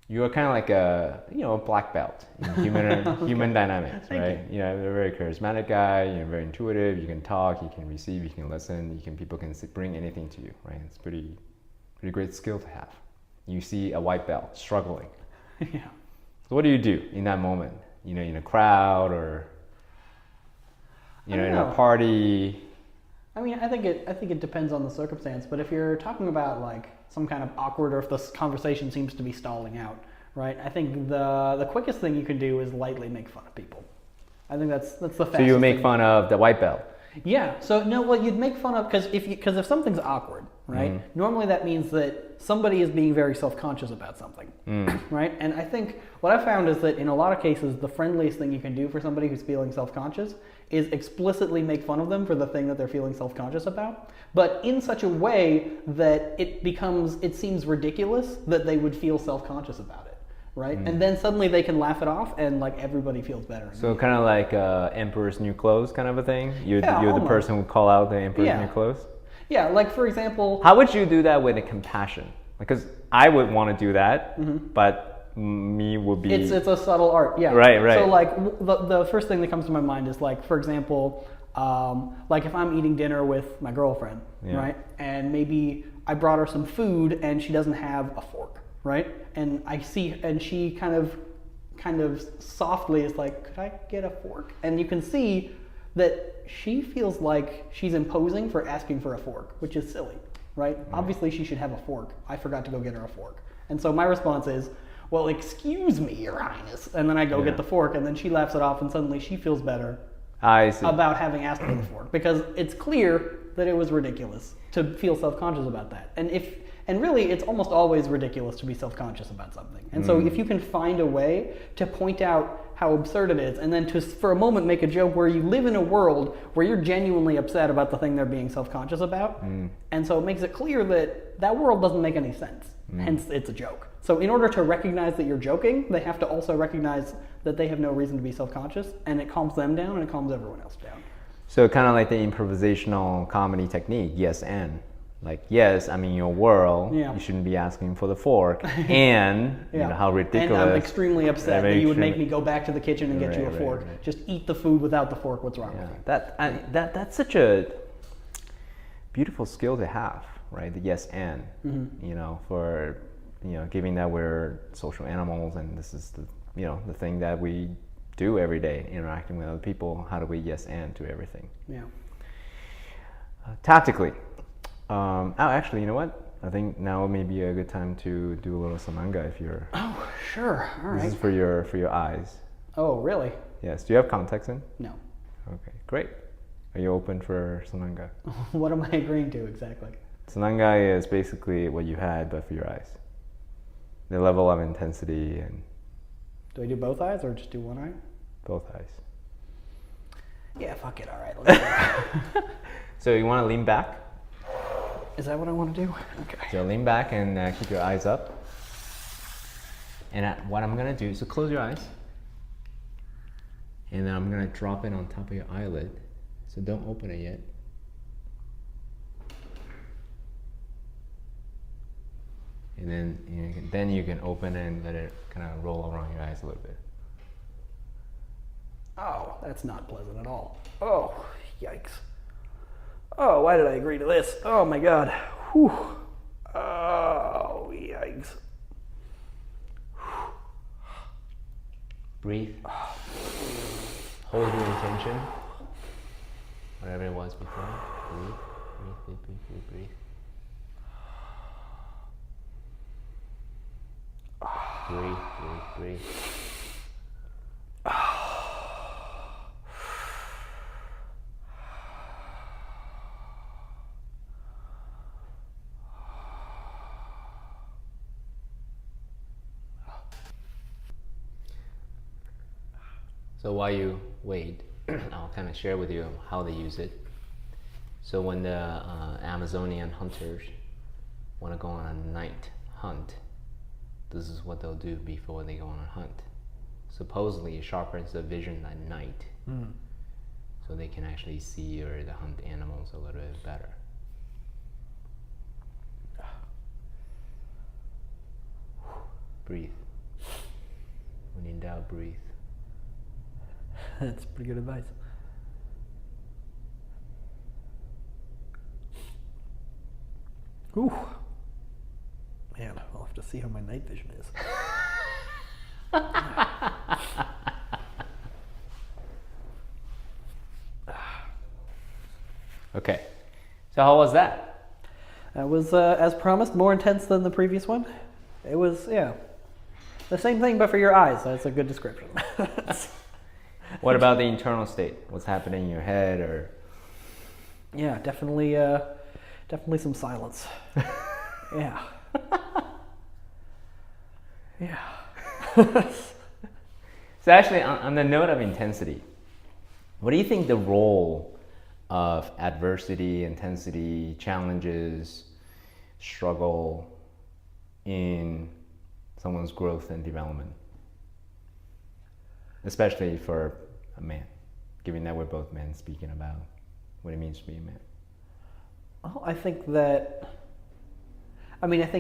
[SPEAKER 1] You are kind of like a black belt in human dynamics, right? You're a very charismatic guy. You're very intuitive. You can talk. You can receive. You can listen. People can bring anything to you, right? It's pretty great skill to have. You see a white belt struggling.
[SPEAKER 2] Yeah.
[SPEAKER 1] So what do you do in that moment? In a crowd or in a party.
[SPEAKER 2] I think it depends on the circumstance. But if you're talking about like some kind of awkward, or if this conversation seems to be stalling out, right? I think the quickest thing you can do is lightly make fun of people. I think that's the fastest.
[SPEAKER 1] So you make fun of the white belt.
[SPEAKER 2] Yeah. So no, well, you'd make fun of because if something's awkward, right? Normally that means that somebody is being very self-conscious about something, right? And I think what I found is that in a lot of cases, the friendliest thing you can do for somebody who's feeling self-conscious is explicitly make fun of them for the thing that they're feeling self-conscious about, but in such a way that it seems ridiculous that they would feel self-conscious about it. Right, and then suddenly they can laugh it off, and like everybody feels better.
[SPEAKER 1] So kind of like Emperor's New Clothes kind of a thing. You're
[SPEAKER 2] almost
[SPEAKER 1] the person who call out the Emperor's New Clothes.
[SPEAKER 2] Yeah, like for example,
[SPEAKER 1] how would you do that with a compassion? Because I would want to do that, but me would be.
[SPEAKER 2] It's a subtle art. Yeah.
[SPEAKER 1] Right.
[SPEAKER 2] So like the first thing that comes to my mind is like, for example, like if I'm eating dinner with my girlfriend, right, and maybe I brought her some food and she doesn't have a fork. Right, and she kind of softly is like, "Could I get a fork?" And you can see that she feels like she's imposing for asking for a fork, which is silly, right? Obviously, she should have a fork. I forgot to go get her a fork, and so my response is, "Well, excuse me, Your Highness," and then I go get the fork, and then she laughs it off, and suddenly she feels better about having asked for the fork because it's clear that it was ridiculous to feel self-conscious about that, and really, it's almost always ridiculous to be self-conscious about something. And so if you can find a way to point out how absurd it is, and then to, for a moment, make a joke where you live in a world where you're genuinely upset about the thing they're being self-conscious about, and so it makes it clear that that world doesn't make any sense, hence it's a joke. So in order to recognize that you're joking, they have to also recognize that they have no reason to be self-conscious, and it calms them down, and it calms everyone else down.
[SPEAKER 1] So kind of like the improvisational comedy technique, yes and. Like, yes, I'm in your world, you shouldn't be asking for the fork, and you know how ridiculous.
[SPEAKER 2] And I'm extremely upset that you would make me go back to the kitchen and get you a fork. Right. Just eat the food without the fork, what's wrong with you?
[SPEAKER 1] That's such a beautiful skill to have, right? The yes and, you know, for, you know, given that we're social animals and this is the, you know, the thing that we do every day, interacting with other people, how do we yes and to everything?
[SPEAKER 2] Yeah.
[SPEAKER 1] Tactically. Actually, you know what? I think now may be a good time to do a little samanga if you're.
[SPEAKER 2] Oh, sure. All right.
[SPEAKER 1] This is for your eyes.
[SPEAKER 2] Oh, really?
[SPEAKER 1] Yes. Do you have contacts in?
[SPEAKER 2] No.
[SPEAKER 1] Okay, great. Are you open for samanga?
[SPEAKER 2] What am I agreeing to exactly?
[SPEAKER 1] Samanga is basically what you had, but for your eyes. The level of intensity and.
[SPEAKER 2] Do I do both eyes or just do one eye?
[SPEAKER 1] Both eyes.
[SPEAKER 2] Yeah, fuck it. All right. Let's go.
[SPEAKER 1] So you want to lean back?
[SPEAKER 2] Is that what I want to do? Okay.
[SPEAKER 1] So lean back and keep your eyes up. And what I'm going to do is close your eyes. And then I'm going to drop it on top of your eyelid. So don't open it yet. And then you can open it and let it kind of roll around your eyes a little bit.
[SPEAKER 2] Oh, that's not pleasant at all. Oh, yikes. Oh, why did I agree to this? Oh my God. Whew. Oh, yikes.
[SPEAKER 1] Breathe. Hold your intention. Whatever it was before. Breathe, breathe, breathe, breathe, breathe. Breathe, breathe, breathe. So while you wait, I'll kind of share with you how they use it. So when the Amazonian hunters want to go on a night hunt, this is what they'll do before they go on a hunt. Supposedly it sharpens the vision at night, so they can actually see or the hunt animals a little bit better. Breathe. When in doubt, breathe.
[SPEAKER 2] That's pretty good advice. Ooh. Man, I'll have to see how my night vision is.
[SPEAKER 1] Okay. So how was that?
[SPEAKER 2] That was, as promised, more intense than the previous one. It was, yeah. The same thing, but for your eyes. That's a good description.
[SPEAKER 1] What about the internal state? What's happening in your head, or?
[SPEAKER 2] Yeah, definitely some silence. Yeah. Yeah.
[SPEAKER 1] So actually, on the note of intensity, what do you think the role of adversity, intensity, challenges, struggle in someone's growth and development? Especially for a man, given that we're both men speaking about what it means to be a man.
[SPEAKER 2] Oh, I think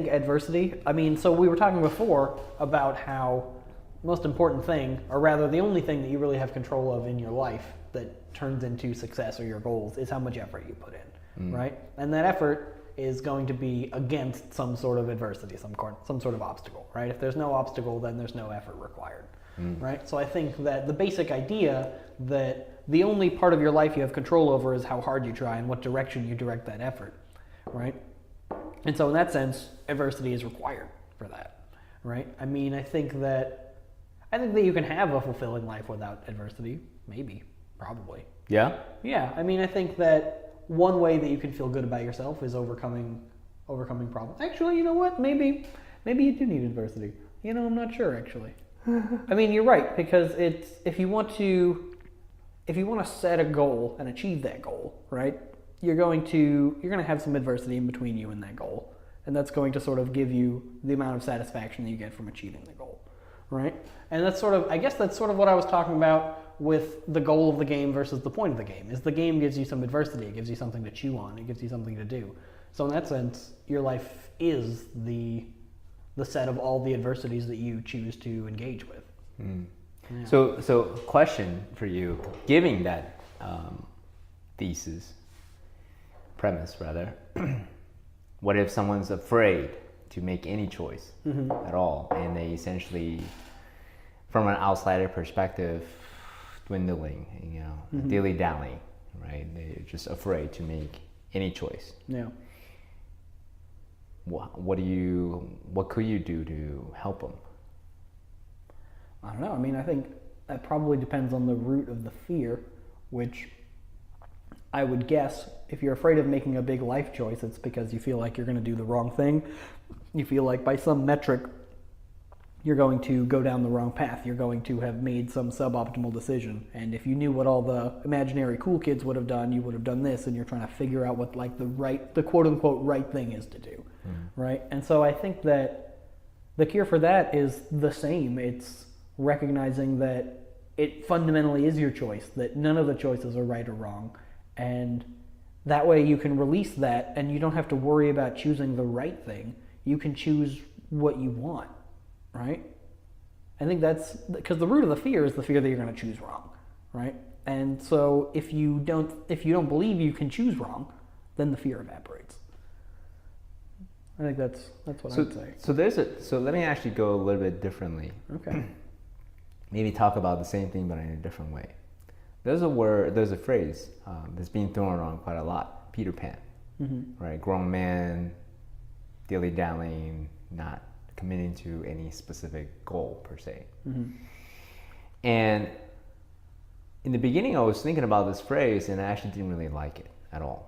[SPEAKER 2] adversity, so we were talking before about how most important thing, or rather the only thing that you really have control of in your life that turns into success or your goals is how much effort you put in, right? And that effort is going to be against some sort of adversity, some sort of obstacle, right? If there's no obstacle, then there's no effort required, right? So I think that the basic idea that the only part of your life you have control over is how hard you try and what direction you direct that effort, right? And so in that sense, adversity is required for that, right? I think that you can have a fulfilling life without adversity, maybe, probably.
[SPEAKER 1] Yeah?
[SPEAKER 2] Yeah, I think that one way that you can feel good about yourself is overcoming problems. Actually, you know what? Maybe you do need adversity. I'm not sure, actually. You're right, because if you want to set a goal and achieve that goal, right? You're going to have some adversity in between you and that goal, and that's going to sort of give you the amount of satisfaction that you get from achieving the goal, right? And that's sort of what I was talking about with the goal of the game versus the point of the game. Is the game gives you some adversity, it gives you something to chew on, it gives you something to do. So in that sense, your life is the set of all the adversities that you choose to engage with. Yeah.
[SPEAKER 1] So question for you, giving that premise rather, what if someone's afraid to make any choice at all, and they essentially, from an outsider perspective, dwindling, dilly-dallying, right? They're just afraid to make any choice.
[SPEAKER 2] Yeah.
[SPEAKER 1] What could you do to help them?
[SPEAKER 2] I don't know. I think that probably depends on the root of the fear, which I would guess if you're afraid of making a big life choice, it's because you feel like you're going to do the wrong thing. You feel like by some metric, you're going to go down the wrong path. You're going to have made some suboptimal decision. And if you knew what all the imaginary cool kids would have done, you would have done this, and you're trying to figure out what the quote unquote right thing is to do. Right? And so I think that the cure for that is the same. It's recognizing that it fundamentally is your choice, that none of the choices are right or wrong. And that way you can release that, and you don't have to worry about choosing the right thing. You can choose what you want, right? I think that's because the root of the fear is the fear that you're going to choose wrong, right? And so if you don't believe you can choose wrong, then the fear evaporates. I think that's what I would say.
[SPEAKER 1] So let me actually go a little bit differently.
[SPEAKER 2] Okay.
[SPEAKER 1] Maybe talk about the same thing but in a different way. There's a phrase that's being thrown around quite a lot. Peter Pan, right? Grown man, dilly-dallying, not committing to any specific goal per se. And in the beginning, I was thinking about this phrase, and I actually didn't really like it at all.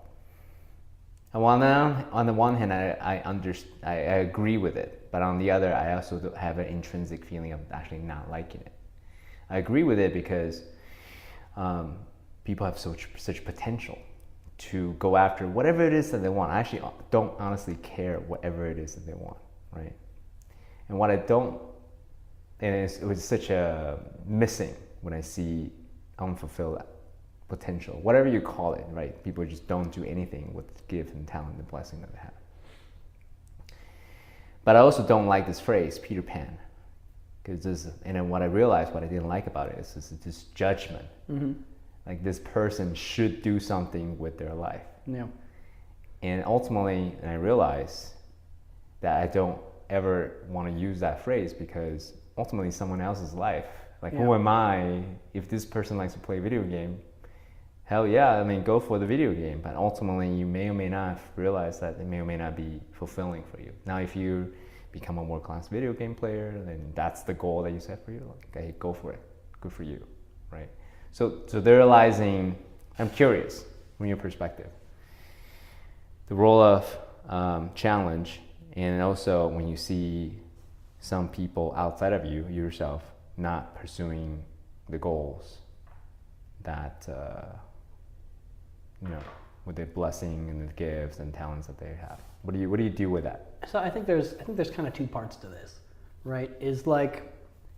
[SPEAKER 1] And on the one hand, I agree with it, but on the other, I also have an intrinsic feeling of actually not liking it. I agree with it because people have such potential to go after whatever it is that they want. I actually don't honestly care whatever it is that they want, right? And what I don't, and it was such a missing when I see unfulfilled potential, whatever you call it, right? People just don't do anything with the gift and talent and blessing that they have. But I also don't like this phrase, Peter Pan, because and then what I realized, what I didn't like about it is this judgment. Like this person should do something with their life.
[SPEAKER 2] Yeah. And
[SPEAKER 1] ultimately, I realized that I don't ever want to use that phrase because ultimately someone else's life. Like, who am I if this person likes to play a video game? Hell yeah, go for the video game. But ultimately, you may or may not realize that it may or may not be fulfilling for you. Now, if you become a world-class video game player, then that's the goal that you set for you. Like, hey, go for it. Good for you, right? So they're realizing, I'm curious from your perspective, the role of challenge, and also when you see some people outside of you, yourself, not pursuing the goals that, with the blessing and the gifts and talents that they have. What do you do with that?
[SPEAKER 2] So I think there's kind of two parts to this, right? Is like,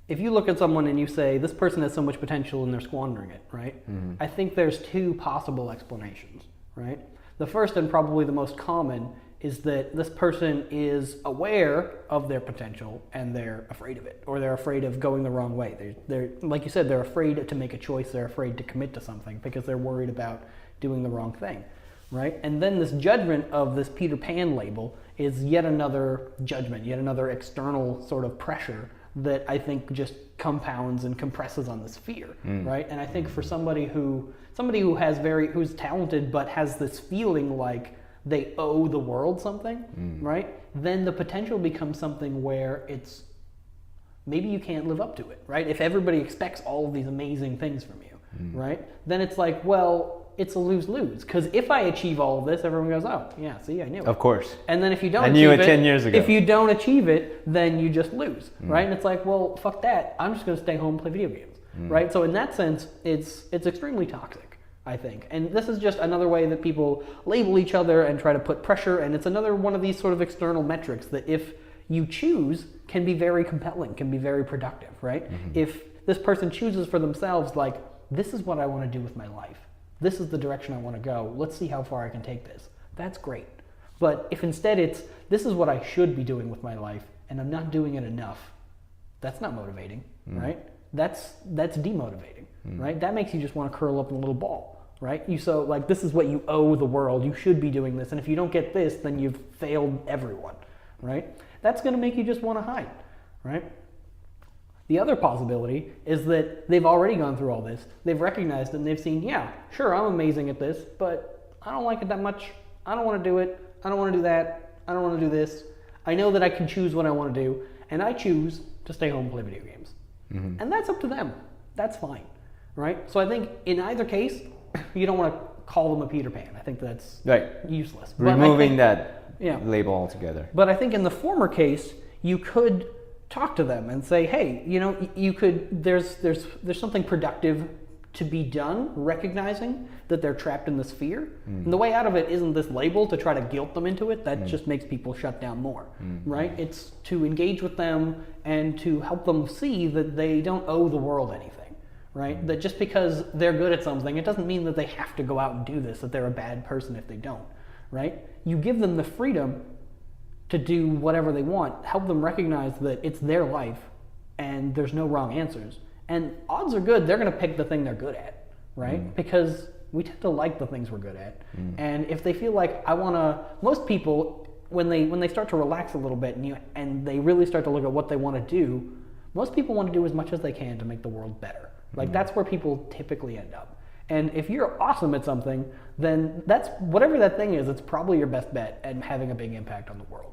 [SPEAKER 2] if you look at someone and you say, this person has so much potential and they're squandering it, right? Mm-hmm. I think there's two possible explanations, right? The first and probably the most common is that this person is aware of their potential and they're afraid of it, or they're afraid of going the wrong way. They're like you said, they're afraid to make a choice, they're afraid to commit to something because they're worried about doing the wrong thing, right? And then this judgment of this Peter Pan label is yet another judgment, yet another external sort of pressure that I think just compounds and compresses on this fear, right? And I think for somebody who's talented but has this feeling like they owe the world something, right? Then the potential becomes something where it's maybe you can't live up to it, right? If everybody expects all of these amazing things from you, right? Then it's like, well, it's a lose-lose. Because if I achieve all of this, everyone goes, oh, yeah, see, I knew it.
[SPEAKER 1] Of course.
[SPEAKER 2] And then if you don't
[SPEAKER 1] I knew it 10 years ago.
[SPEAKER 2] If you don't achieve it, then you just lose, right? And it's like, well, fuck that. I'm just going to stay home and play video games, right? So in that sense, it's extremely toxic, I think. And this is just another way that people label each other and try to put pressure. And it's another one of these sort of external metrics that if you choose can be very compelling, can be very productive, right? If this person chooses for themselves, like, this is what I want to do with my life. This is the direction I want to go. Let's see how far I can take this. That's great. But if instead it's, this is what I should be doing with my life and I'm not doing it enough, that's not motivating, right? That's demotivating, right? That makes you just want to curl up in a little ball, right? This is what you owe the world. You should be doing this. And if you don't get this, then you've failed everyone, right? That's going to make you just want to hide, right? The other possibility is that they've already gone through all this, they've recognized it, and they've seen, yeah, sure, I'm amazing at this, but I don't like it that much, I don't want to do it, I don't want to do that, I don't want to do this, I know that I can choose what I want to do, and I choose to stay home and play video games. And that's up to them, that's fine, right? So I think in either case, you don't want to call them a Peter Pan, I think that's useless.
[SPEAKER 1] Removing that label altogether.
[SPEAKER 2] But I think in the former case, you could talk to them and say, hey, you could, there's something productive to be done, recognizing that they're trapped in this fear. And the way out of it isn't this label to try to guilt them into it. That just makes people shut down more, right? It's to engage with them and to help them see that they don't owe the world anything, right? That just because they're good at something, it doesn't mean that they have to go out and do this, that they're a bad person if they don't, right? You give them the freedom to do whatever they want, help them recognize that it's their life and there's no wrong answers. And odds are good they're going to pick the thing they're good at, right? Because we tend to like the things we're good at. And if they feel like most people, when they start to relax a little bit and they really start to look at what they want to do, most people want to do as much as they can to make the world better. Like that's where people typically end up. And if you're awesome at something, then that's whatever that thing is, it's probably your best bet at having a big impact on the world.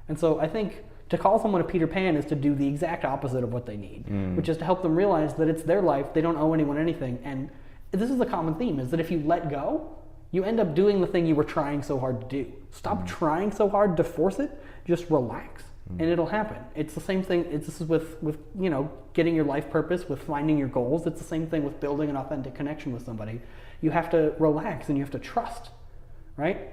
[SPEAKER 2] And so I think to call someone a Peter Pan is to do the exact opposite of what they need, which is to help them realize that it's their life, they don't owe anyone anything. And this is the common theme, is that if you let go, you end up doing the thing you were trying so hard to do. Stop trying so hard to force it, just relax, and it'll happen. It's the same thing, this is with getting your life purpose, with finding your goals. It's the same thing with building an authentic connection with somebody. You have to relax and you have to trust, right?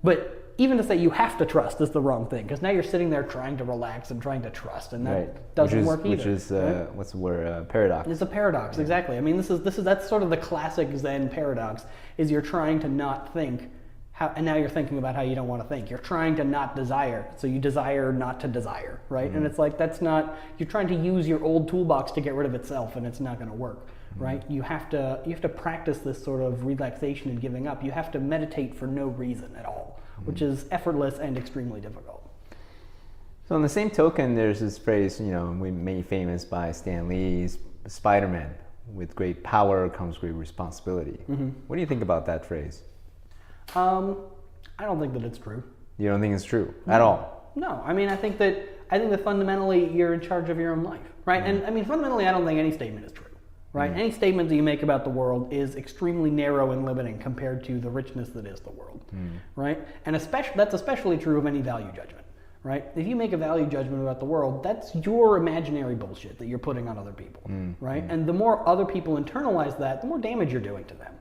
[SPEAKER 2] But even to say you have to trust is the wrong thing, because now you're sitting there trying to relax and trying to trust, and that doesn't work either.
[SPEAKER 1] Which is what's the word? Paradox.
[SPEAKER 2] It's a paradox, exactly. I mean, that's sort of the classic Zen paradox. Is you're trying to not think, and now you're thinking about how you don't want to think. You're trying to not desire, so you desire not to desire, right? And it's like you're trying to use your old toolbox to get rid of itself, and it's not going to work. Right? You have to practice this sort of relaxation and giving up. You have to meditate for no reason at all, which is effortless and extremely difficult.
[SPEAKER 1] So on the same token, there's this phrase, we made famous by Stan Lee's Spider-Man, with great power comes great responsibility. What do you think about that phrase?
[SPEAKER 2] I don't think that it's true.
[SPEAKER 1] You don't think it's true at all?
[SPEAKER 2] No. I mean, I think that fundamentally you're in charge of your own life, right? And I mean, fundamentally, I don't think any statement is true, right? Any statement that you make about the world is extremely narrow and limiting compared to the richness that is the world, right? And that's especially true of any value judgment, right? If you make a value judgment about the world, that's your imaginary bullshit that you're putting on other people, right? And the more other people internalize that, the more damage you're doing to them,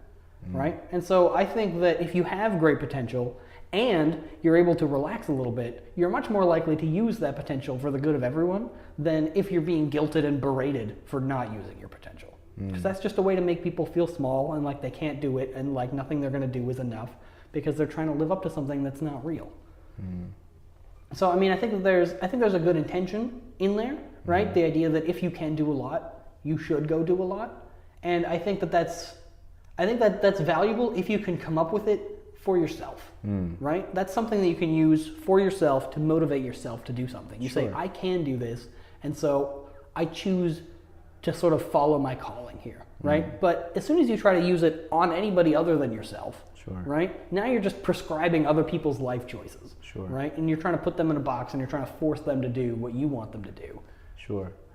[SPEAKER 2] right? And so I think that if you have great potential and you're able to relax a little bit, you're much more likely to use that potential for the good of everyone than if you're being guilted and berated for not using your potential. Because that's just a way to make people feel small and like they can't do it and like nothing they're going to do is enough because they're trying to live up to something that's not real. So I mean, I think there's a good intention in there, right? The idea that if you can do a lot, you should go do a lot, and I think that's valuable if you can come up with it for yourself, right? That's something that you can use for yourself to motivate yourself to do something. You say, I can do this, and so I choose to sort of follow my calling here, right? But as soon as you try to use it on anybody other than yourself, right? Now you're just prescribing other people's life choices, right? And you're trying to put them in a box and you're trying to force them to do what you want them to do.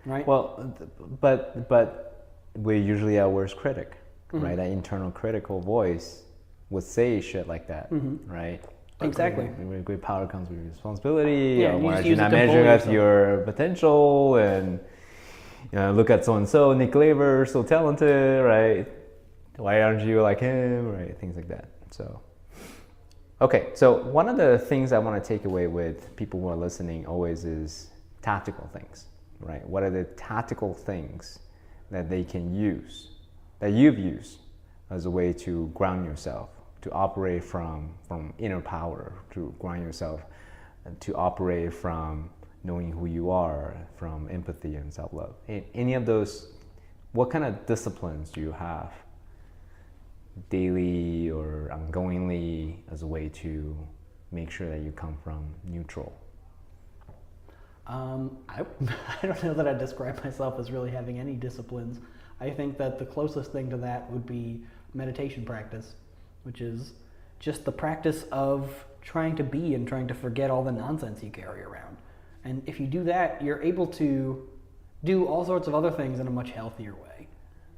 [SPEAKER 1] Right? Well, but we're usually our worst critic, right? That internal critical voice would say shit like that, right?
[SPEAKER 2] Exactly.
[SPEAKER 1] With great power comes with responsibility.
[SPEAKER 2] Yeah,
[SPEAKER 1] why aren't you not measuring up your potential? And look at so and so, Nick Lavers, so talented, right? Why aren't you like him, right? Things like that. So, okay. So one of the things I want to take away with people who are listening always is tactical things, right? What are the tactical things that they can use, that you've used as a way to ground yourself, to operate from inner power, to ground yourself, and to operate from knowing who you are, from empathy and self-love. Any of those, what kind of disciplines do you have daily or ongoingly as a way to make sure that you come from neutral?
[SPEAKER 2] I don't know that I describe myself as really having any disciplines. I think that the closest thing to that would be meditation practice, which is just the practice of trying to be and trying to forget all the nonsense you carry around. And if you do that, you're able to do all sorts of other things in a much healthier way,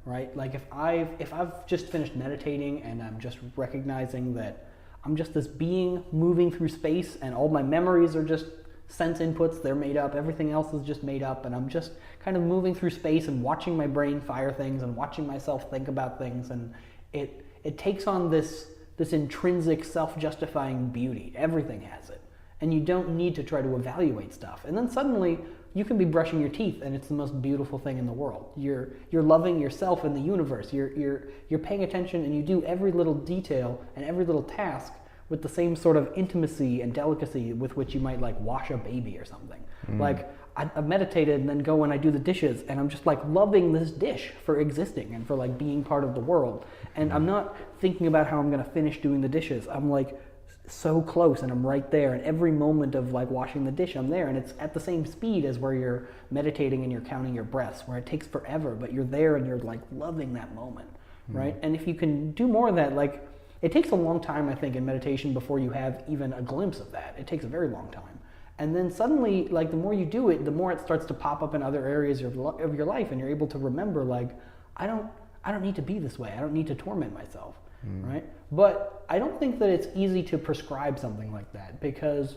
[SPEAKER 2] right? Like if I've just finished meditating and I'm just recognizing that I'm just this being moving through space and all my memories are just sense inputs, they're made up, everything else is just made up, and I'm just kind of moving through space and watching my brain fire things and watching myself think about things, and it takes on this intrinsic self-justifying beauty. Everything has it. And you don't need to try to evaluate stuff. And then suddenly you can be brushing your teeth and it's the most beautiful thing in the world. You're loving yourself and the universe. You're paying attention and you do every little detail and every little task with the same sort of intimacy and delicacy with which you might like wash a baby or something. Like I meditated and then go and I do the dishes and I'm just like loving this dish for existing and for like being part of the world. And I'm not thinking about how I'm gonna finish doing the dishes. I'm like so close and I'm right there, and every moment of like washing the dish I'm there, and it's at the same speed as where you're meditating and you're counting your breaths, where it takes forever, but you're there and you're like loving that moment, right? And if you can do more of that, like it takes a long time, I think, in meditation before you have even a glimpse of that. It takes a very long time. And then suddenly, like the more you do it, the more it starts to pop up in other areas of your life, and you're able to remember, like, I don't need to be this way. I don't need to torment myself, right? But I don't think that it's easy to prescribe something like that, because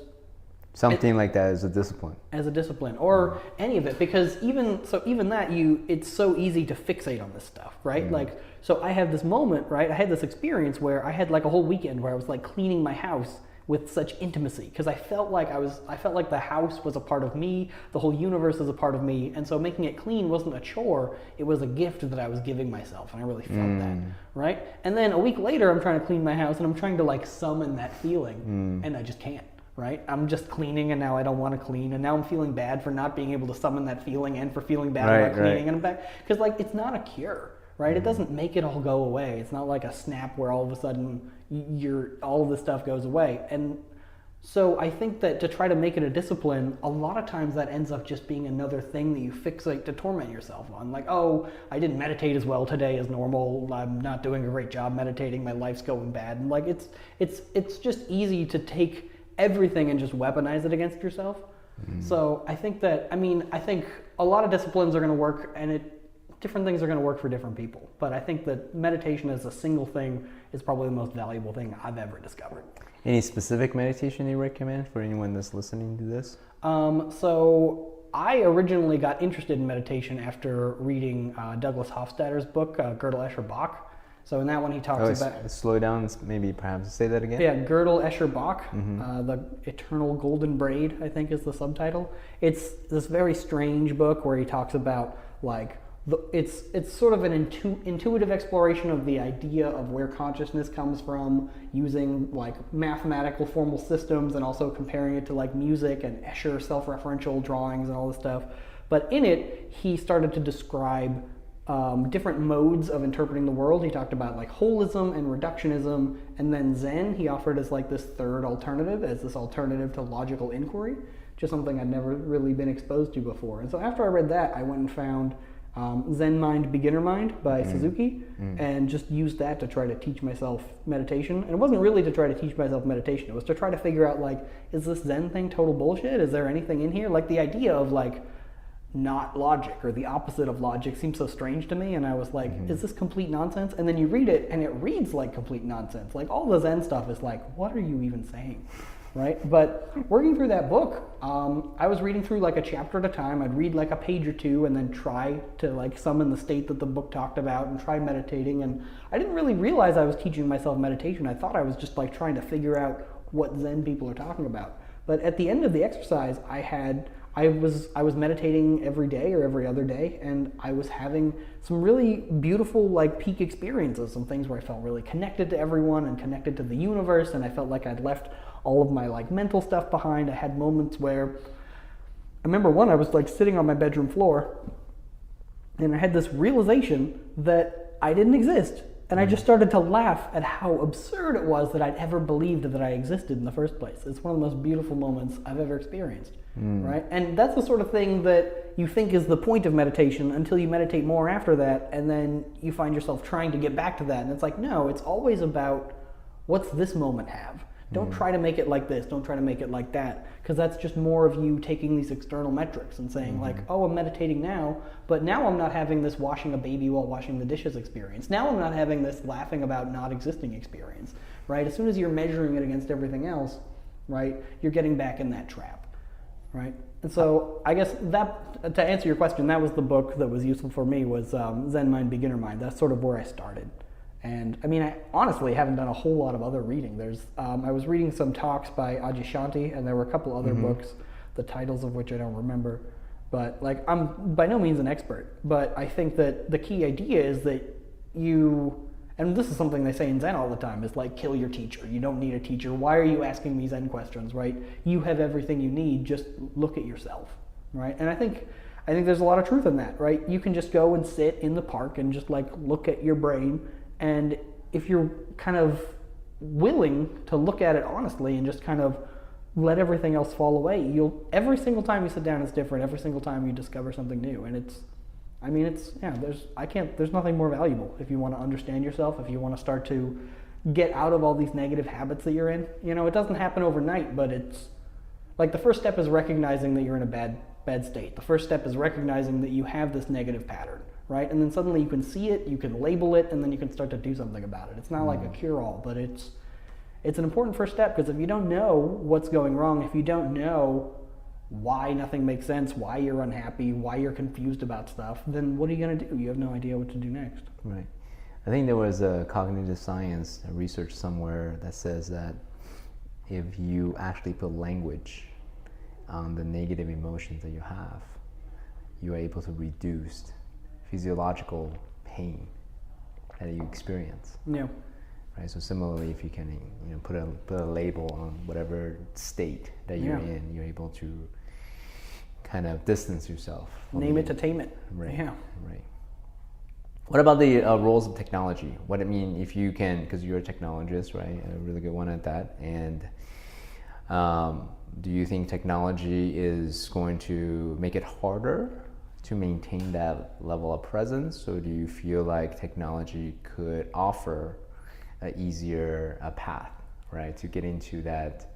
[SPEAKER 1] something like that is a discipline.
[SPEAKER 2] As a discipline, or any of it, because even that, it's so easy to fixate on this stuff, right? Like, so I have this moment, right? I had this experience where I had like a whole weekend where I was like cleaning my house with such intimacy, because I felt like the house was a part of me, the whole universe is a part of me, and so making it clean wasn't a chore, it was a gift that I was giving myself, and I really felt that, right? And then a week later, I'm trying to clean my house, and I'm trying to like summon that feeling, and I just can't, right? I'm just cleaning, and now I don't want to clean, and now I'm feeling bad for not being able to summon that feeling, and for feeling bad about cleaning, and I'm back, because like it's not a cure, right? It doesn't make it all go away. It's not like a snap where all of a sudden all of this stuff goes away. And so I think that to try to make it a discipline, a lot of times that ends up just being another thing that you fixate to torment yourself on. Like, oh, I didn't meditate as well today as normal. I'm not doing a great job meditating. My life's going bad. And like it's just easy to take everything and just weaponize it against yourself. So I think that, I think a lot of disciplines are going to work, and different things are going to work for different people. But I think that meditation as a single thing is probably the most valuable thing I've ever discovered.
[SPEAKER 1] Any specific meditation you recommend for anyone that's listening to this?
[SPEAKER 2] So I originally got interested in meditation after reading Douglas Hofstadter's book, Gödel, Escher, Bach. So in that one he talks about...
[SPEAKER 1] Slow down, maybe perhaps say that again?
[SPEAKER 2] Yeah, Gödel, Escher, Bach, The Eternal Golden Braid, I think is the subtitle. It's this very strange book where he talks about, like, it's sort of an intuitive exploration of the idea of where consciousness comes from, using like mathematical formal systems, and also comparing it to like music and Escher self-referential drawings and all this stuff. But in it, he started to describe different modes of interpreting the world. He talked about like holism and reductionism, and then Zen he offered as like this third alternative, as this alternative to logical inquiry, just something I'd never really been exposed to before. And so after I read that, I went and found Zen Mind, Beginner Mind by Suzuki, and just used that to try to teach myself meditation. And it wasn't really to try to teach myself meditation, it was to try to figure out, like, is this Zen thing total bullshit? Is there anything in here? Like, the idea of, like, not logic, or the opposite of logic, seems so strange to me, and I was like, is this complete nonsense? And then you read it, and it reads like complete nonsense. Like, all the Zen stuff is like, what are you even saying? Right? But working through that book, I was reading through like a chapter at a time. I'd read like a page or two and then try to like summon the state that the book talked about and try meditating. And I didn't really realize I was teaching myself meditation. I thought I was just like trying to figure out what Zen people are talking about. But at the end of the exercise, I was meditating every day or every other day, and I was having some really beautiful like peak experiences, some things where I felt really connected to everyone and connected to the universe, and I felt like I'd left all of my like mental stuff behind. I had moments where, I remember one, I was like sitting on my bedroom floor, and I had this realization that I didn't exist. And I just started to laugh at how absurd it was that I'd ever believed that I existed in the first place. It's one of the most beautiful moments I've ever experienced, right? And that's the sort of thing that you think is the point of meditation until you meditate more after that, and then you find yourself trying to get back to that. And it's like, no, it's always about, what's this moment have? Don't try to make it like this, don't try to make it like that, because that's just more of you taking these external metrics and saying like, oh, I'm meditating now, but now I'm not having this washing a baby while washing the dishes experience. Now I'm not having this laughing about not existing experience, right? As soon as you're measuring it against everything else, right, you're getting back in that trap, right? And so I guess that, to answer your question, that was the book that was useful for me, was Zen Mind, Beginner Mind. That's sort of where I started. And I mean, I honestly haven't done a whole lot of other reading. I was reading some talks by Adyashanti, and there were a couple other books, the titles of which I don't remember. But like, I'm by no means an expert, but I think that the key idea is that and this is something they say in Zen all the time, is like, kill your teacher. You don't need a teacher. Why are you asking me Zen questions, right? You have everything you need. Just look at yourself, right? And I think there's a lot of truth in that, right? You can just go and sit in the park and just like look at your brain. And if you're kind of willing to look at it honestly and just kind of let everything else fall away, every single time you sit down, it's different. Every single time you discover something new. And there's nothing more valuable if you want to understand yourself, if you want to start to get out of all these negative habits that you're in. You know, it doesn't happen overnight, but it's like the first step is recognizing that you're in a bad state. The first step is recognizing that you have this negative pattern. Right? And then suddenly you can see it, you can label it, and then you can start to do something about it. It's not like a cure-all, but it's an important first step, because if you don't know what's going wrong, if you don't know why nothing makes sense, why you're unhappy, why you're confused about stuff, then what are you going to do? You have no idea what to do next.
[SPEAKER 1] Right. I think there was a cognitive science research somewhere that says that if you actually put language on the negative emotions that you have, you are able to reduce physiological pain that you experience.
[SPEAKER 2] Yeah.
[SPEAKER 1] Right. So similarly, if you can, put a label on whatever state that you're in, you're able to kind of distance yourself.
[SPEAKER 2] Name it to tame it.
[SPEAKER 1] Right.
[SPEAKER 2] Yeah.
[SPEAKER 1] Right. What about the roles of technology? If you can, because you're a technologist, right? A really good one at that. And do you think technology is going to make it harder to maintain that level of presence, or do you feel like technology could offer an easier path, right, to get into that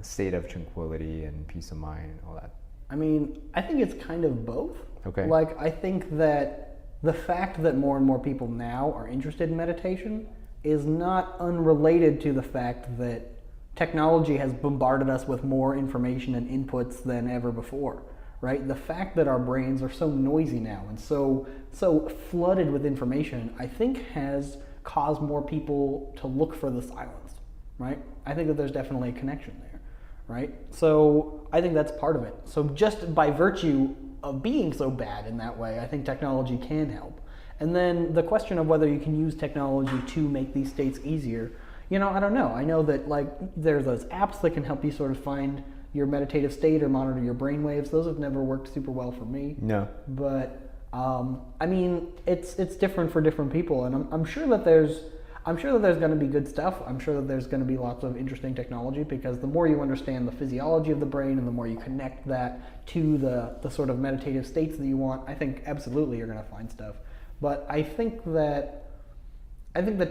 [SPEAKER 1] state of tranquility and peace of mind and all that?
[SPEAKER 2] I mean, I think it's kind of both.
[SPEAKER 1] Okay.
[SPEAKER 2] Like, I think that the fact that more and more people now are interested in meditation is not unrelated to the fact that technology has bombarded us with more information and inputs than ever before, right? The fact that our brains are so noisy now and so flooded with information, I think has caused more people to look for the silence, right? I think that there's definitely a connection there, right? So I think that's part of it. So just by virtue of being so bad in that way, I think technology can help. And then the question of whether you can use technology to make these states easier, I don't know. I know that like there's those apps that can help you sort of find your meditative state or monitor your brain waves. Those have never worked super well for me.
[SPEAKER 1] No.
[SPEAKER 2] But I mean, it's different for different people, and I'm sure that there's going to be good stuff. I'm sure that there's going to be lots of interesting technology, because the more you understand the physiology of the brain and the more you connect that to the sort of meditative states that you want, I think absolutely you're going to find stuff. But I think that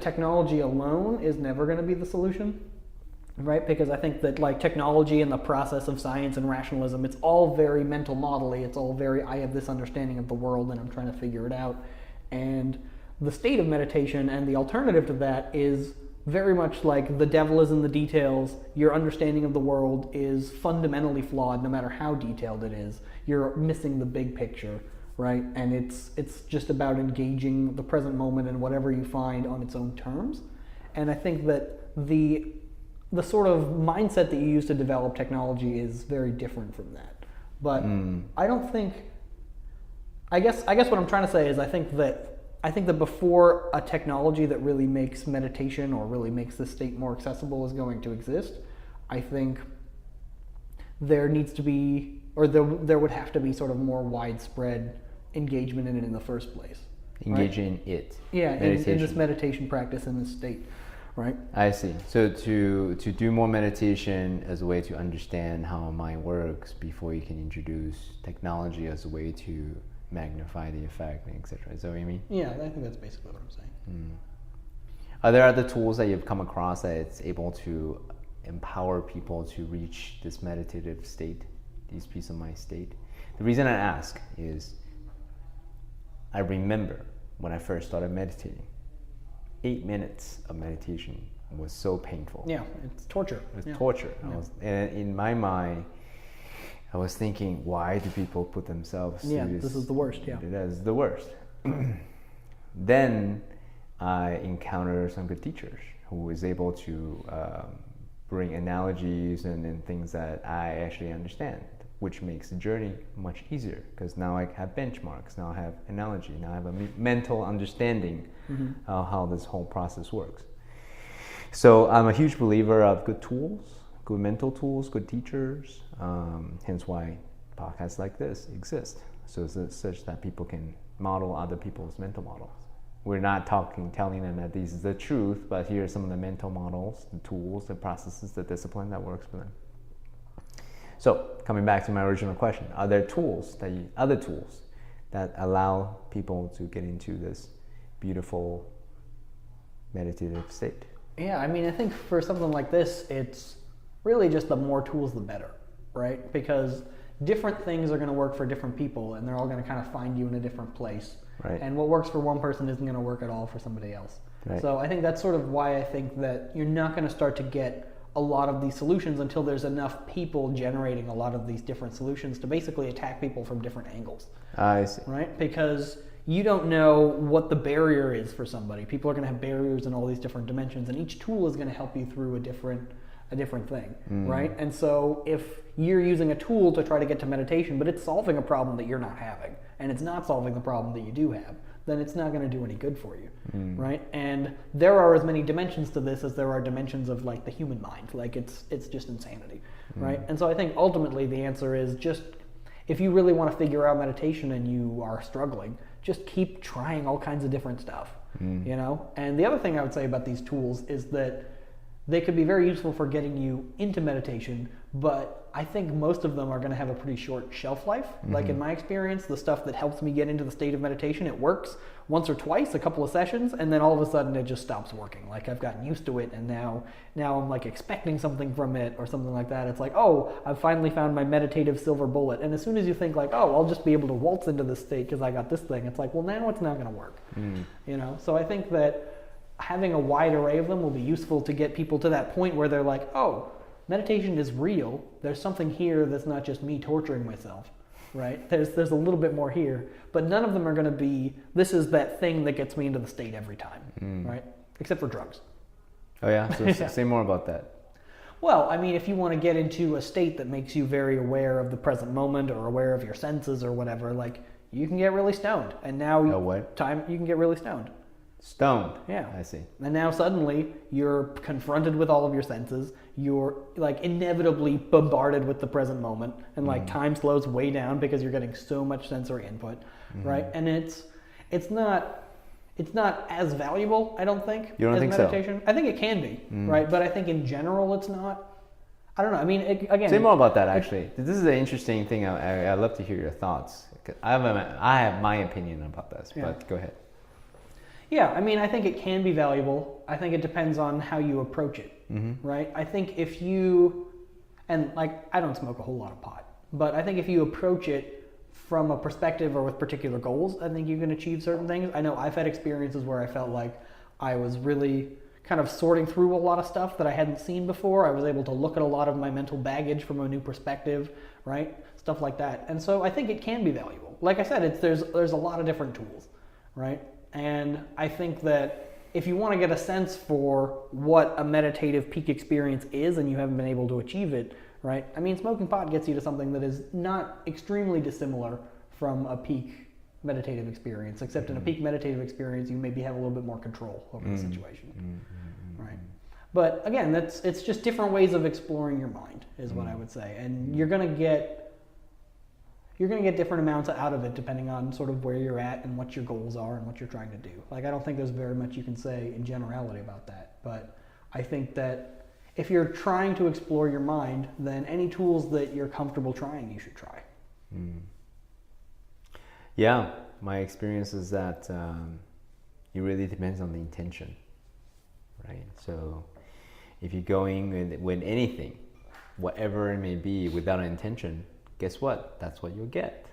[SPEAKER 2] technology alone is never going to be the solution, right? Because I think that like technology and the process of science and rationalism, it's all very mental model-y. It's all very, I have this understanding of the world and I'm trying to figure it out. And the state of meditation and the alternative to that is very much like the devil is in the details. Your understanding of the world is fundamentally flawed no matter how detailed it is. You're missing the big picture, right? And it's just about engaging the present moment and whatever you find on its own terms. And I think that the sort of mindset that you use to develop technology is very different from that. But I don't think, I guess what I'm trying to say is I think that before a technology that really makes meditation or really makes the state more accessible is going to exist, I think there needs to be, or there would have to be sort of more widespread engagement in it in the first place.
[SPEAKER 1] Engage in it.
[SPEAKER 2] Yeah, in this meditation practice, in this state, right?
[SPEAKER 1] I see. So to do more meditation as a way to understand how mind works before you can introduce technology as a way to magnify the effect, etc. Is that what you mean?
[SPEAKER 2] Yeah, I think that's basically what I'm saying.
[SPEAKER 1] Are there other tools that you've come across that it's able to empower people to reach this meditative state, this peace of mind state? The reason I ask is I remember when I first started meditating, 8 minutes of meditation was so painful.
[SPEAKER 2] Yeah, it's torture.
[SPEAKER 1] It was torture.
[SPEAKER 2] Yeah.
[SPEAKER 1] And in my mind, I was thinking, why do people put themselves through
[SPEAKER 2] this is the worst. Yeah,
[SPEAKER 1] that is the worst. Then I encountered some good teachers who was able to bring analogies and things that I actually understand, which makes the journey much easier, because now I have benchmarks, now I have analogy, now I have a mental understanding of how this whole process works. So I'm a huge believer of good tools, good mental tools, good teachers, hence why podcasts like this exist, so it's such that people can model other people's mental models. We're not telling them that this is the truth, but here are some of the mental models, the tools, the processes, the discipline that works for them. So coming back to my original question, are there other tools that allow people to get into this beautiful meditative state?
[SPEAKER 2] Yeah, I mean, I think for something like this, it's really just the more tools, the better, right? Because different things are going to work for different people, and they're all going to kind of find you in a different place.
[SPEAKER 1] Right.
[SPEAKER 2] And what works for one person isn't going to work at all for somebody else.
[SPEAKER 1] Right.
[SPEAKER 2] So I think that's sort of why I think that you're not going to start to get a lot of these solutions until there's enough people generating a lot of these different solutions to basically attack people from different angles.
[SPEAKER 1] I see.
[SPEAKER 2] Right? Because you don't know what the barrier is for somebody. People are going to have barriers in all these different dimensions, and each tool is going to help you through a different thing, right? And so if you're using a tool to try to get to meditation, but it's solving a problem that you're not having, and it's not solving the problem that you do have, then it's not going to do any good for you, right? And there are as many dimensions to this as there are dimensions of like the human mind. Like it's just insanity, right? And so I think ultimately the answer is just, if you really want to figure out meditation and you are struggling, just keep trying all kinds of different stuff, you know? And the other thing I would say about these tools is that they could be very useful for getting you into meditation, but I think most of them are going to have a pretty short shelf life. Like in my experience, the stuff that helps me get into the state of meditation, it works once or twice, a couple of sessions, and then all of a sudden it just stops working. Like I've gotten used to it, and now I'm like expecting something from it or something like that. It's like, oh, I've finally found my meditative silver bullet. And as soon as you think like, oh, I'll just be able to waltz into this state because I got this thing, it's like, well, now it's not going to work. You know, so I think that having a wide array of them will be useful to get people to that point where they're like, oh, meditation is real. There's something here that's not just me torturing myself, right? There's a little bit more here, but none of them are going to be, this is that thing that gets me into the state every time, right? Except for drugs.
[SPEAKER 1] Oh yeah? So say more about that.
[SPEAKER 2] Well, I mean, if you want to get into a state that makes you very aware of the present moment or aware of your senses or whatever, like you can get really stoned. And now you can get really stoned.
[SPEAKER 1] Stoned.
[SPEAKER 2] Yeah.
[SPEAKER 1] I see.
[SPEAKER 2] And now suddenly you're confronted with all of your senses. You're like inevitably bombarded with the present moment, and like time slows way down because you're getting so much sensory input, right? And it's not as valuable, I don't think,
[SPEAKER 1] you don't
[SPEAKER 2] as
[SPEAKER 1] think
[SPEAKER 2] meditation.
[SPEAKER 1] So?
[SPEAKER 2] I think it can be, right? But I think in general it's not. I don't know. I mean, again.
[SPEAKER 1] Say more about that. Actually, this is an interesting thing. I'd love to hear your thoughts. I have my opinion about this, but go ahead.
[SPEAKER 2] Yeah, I mean, I think it can be valuable. I think it depends on how you approach it, right? I think if you, and like, I don't smoke a whole lot of pot, but I think if you approach it from a perspective or with particular goals, I think you can achieve certain things. I know I've had experiences where I felt like I was really kind of sorting through a lot of stuff that I hadn't seen before. I was able to look at a lot of my mental baggage from a new perspective, right? Stuff like that. And so I think it can be valuable. Like I said, there's a lot of different tools, right? And I think that if you want to get a sense for what a meditative peak experience is and you haven't been able to achieve it, right? I mean, smoking pot gets you to something that is not extremely dissimilar from a peak meditative experience, except in a peak meditative experience, you maybe have a little bit more control over the situation, right? But again, it's just different ways of exploring your mind is what I would say. And you're going to get different amounts out of it depending on sort of where you're at and what your goals are and what you're trying to do. Like, I don't think there's very much you can say in generality about that, but I think that if you're trying to explore your mind, then any tools that you're comfortable trying, you should try.
[SPEAKER 1] Yeah, my experience is that it really depends on the intention, right? So if you're going with anything, whatever it may be, without an intention, guess what? That's what you'll get.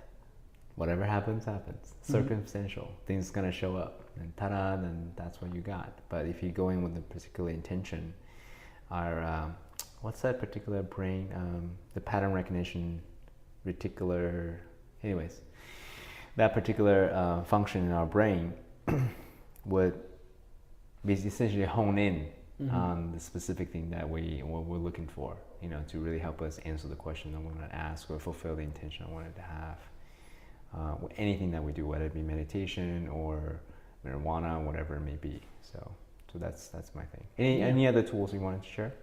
[SPEAKER 1] Whatever happens, happens. Circumstantial. Things gonna show up. And ta-da, then that's what you got. But if you go in with a particular intention, what's that particular brain? The pattern recognition reticular, anyways. That particular function in our brain would be essentially hone in on the specific thing that what we're looking for, you know, to really help us answer the question I want to ask or fulfill the intention I wanted to have. Anything that we do, whether it be meditation or marijuana, whatever it may be. So that's my thing. Any other tools you wanted to share?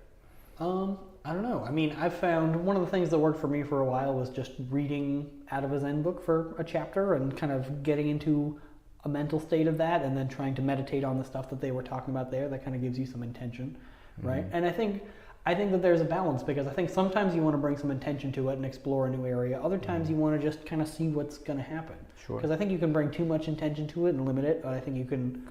[SPEAKER 2] I don't know. I mean, I've found one of the things that worked for me for a while was just reading out of a Zen book for a chapter and kind of getting into a mental state of that and then trying to meditate on the stuff that they were talking about there. That kind of gives you some intention, right? And I think that there's a balance, because I think sometimes you want to bring some intention to it and explore a new area. Other times you want to just kind of see what's going to happen. Sure. Because I think you can bring too much intention to it and limit it. But I think you can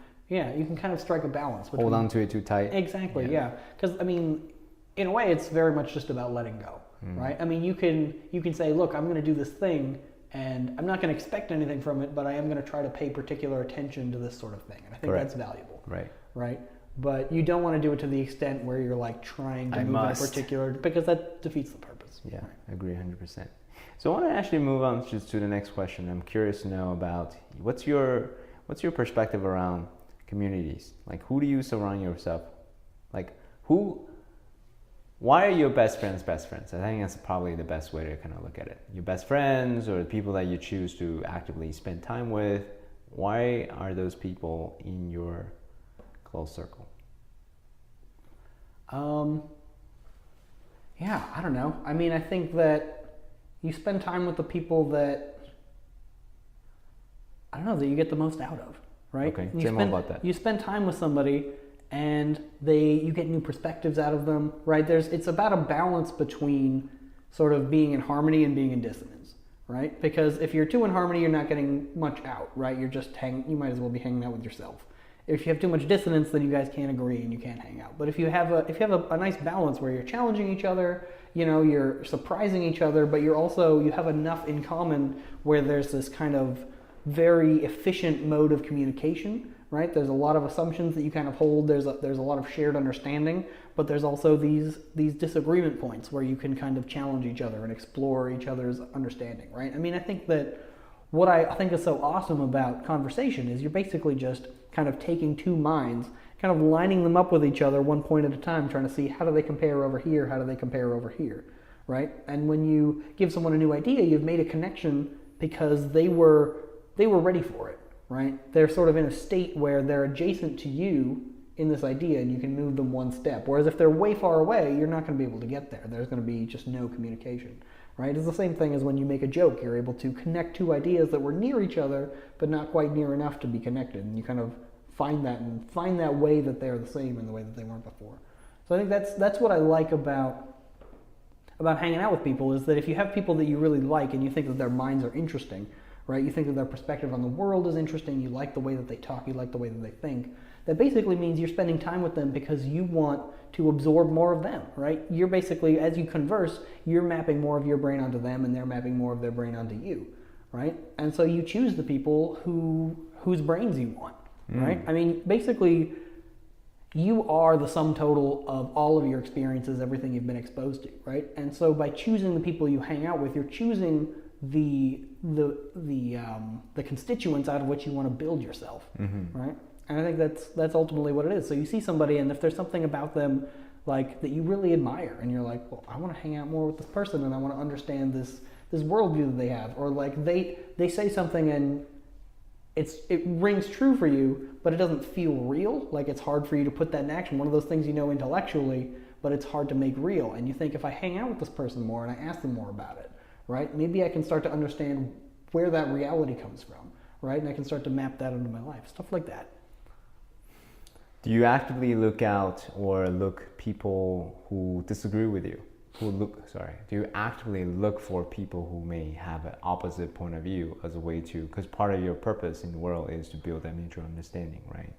[SPEAKER 2] kind of strike a balance.
[SPEAKER 1] Hold on to it too tight.
[SPEAKER 2] Exactly, yeah. Because, I mean, in a way, it's very much just about letting go, right? I mean, you can say, look, I'm going to do this thing, and I'm not going to expect anything from it, but I am going to try to pay particular attention to this sort of thing. And I think that's valuable. Right? But you don't want to do it to the extent where you're like trying to move in a particular, because that defeats the purpose.
[SPEAKER 1] Yeah, I agree 100%. So I want to actually move on just to the next question. I'm curious to know about what's your perspective around communities? Like, who do you surround yourself? Like, why are your best friends best friends? I think that's probably the best way to kind of look at it. Your best friends, or the people that you choose to actively spend time with, why are those people in your close circle?
[SPEAKER 2] Yeah, I don't know. I mean, I think that you spend time with the people that, I don't know, that you get the most out of, right?
[SPEAKER 1] Okay, say more about that.
[SPEAKER 2] You spend time with somebody and you get new perspectives out of them, right? It's about a balance between sort of being in harmony and being in dissonance, right? Because if you're too in harmony, you're not getting much out, right? You might as well be hanging out with yourself. If you have too much dissonance, then you guys can't agree and you can't hang out. But if you have a nice balance where you're challenging each other, you're surprising each other, but you have enough in common where there's this kind of very efficient mode of communication, right? There's a lot of assumptions that you kind of hold. There's a lot of shared understanding, but there's also these disagreement points where you can kind of challenge each other and explore each other's understanding, right? I mean, I think that what I think is so awesome about conversation is you're basically just kind of taking two minds, kind of lining them up with each other one point at a time, trying to see how do they compare over here, how do they compare over here, right? And when you give someone a new idea, you've made a connection because they were ready for it, right? They're sort of in a state where they're adjacent to you in this idea and you can move them one step. Whereas if they're way far away, you're not going to be able to get there. There's going to be just no communication, right? It's the same thing as when you make a joke. You're able to connect two ideas that were near each other, but not quite near enough to be connected. And you kind of find that way that they're the same in the way that they weren't before. So I think that's what I like about hanging out with people, is that if you have people that you really like and you think that their minds are interesting, right? You think that their perspective on the world is interesting, you like the way that they talk, you like the way that they think, that basically means you're spending time with them because you want to absorb more of them, right? You're basically, as you converse, you're mapping more of your brain onto them and they're mapping more of their brain onto you, right? And so you choose the people whose brains you want, right? I mean, basically, you are the sum total of all of your experiences, everything you've been exposed to, right? And so by choosing the people you hang out with, you're choosing the constituents out of which you want to build yourself, right? And I think that's ultimately what it is. So you see somebody, and if there's something about them like that you really admire, and you're like, well, I want to hang out more with this person, and I want to understand this worldview that they have, or like they say something and it rings true for you, but it doesn't feel real. Like it's hard for you to put that in action. One of those things you know intellectually, but it's hard to make real. And you think, if I hang out with this person more and I ask them more about it, right? Maybe I can start to understand where that reality comes from, right? And I can start to map that into my life, stuff like that.
[SPEAKER 1] Do you actively look people who disagree with you? Do you actively look for people who may have an opposite point of view as a way to, because part of your purpose in the world is to build that mutual understanding, right?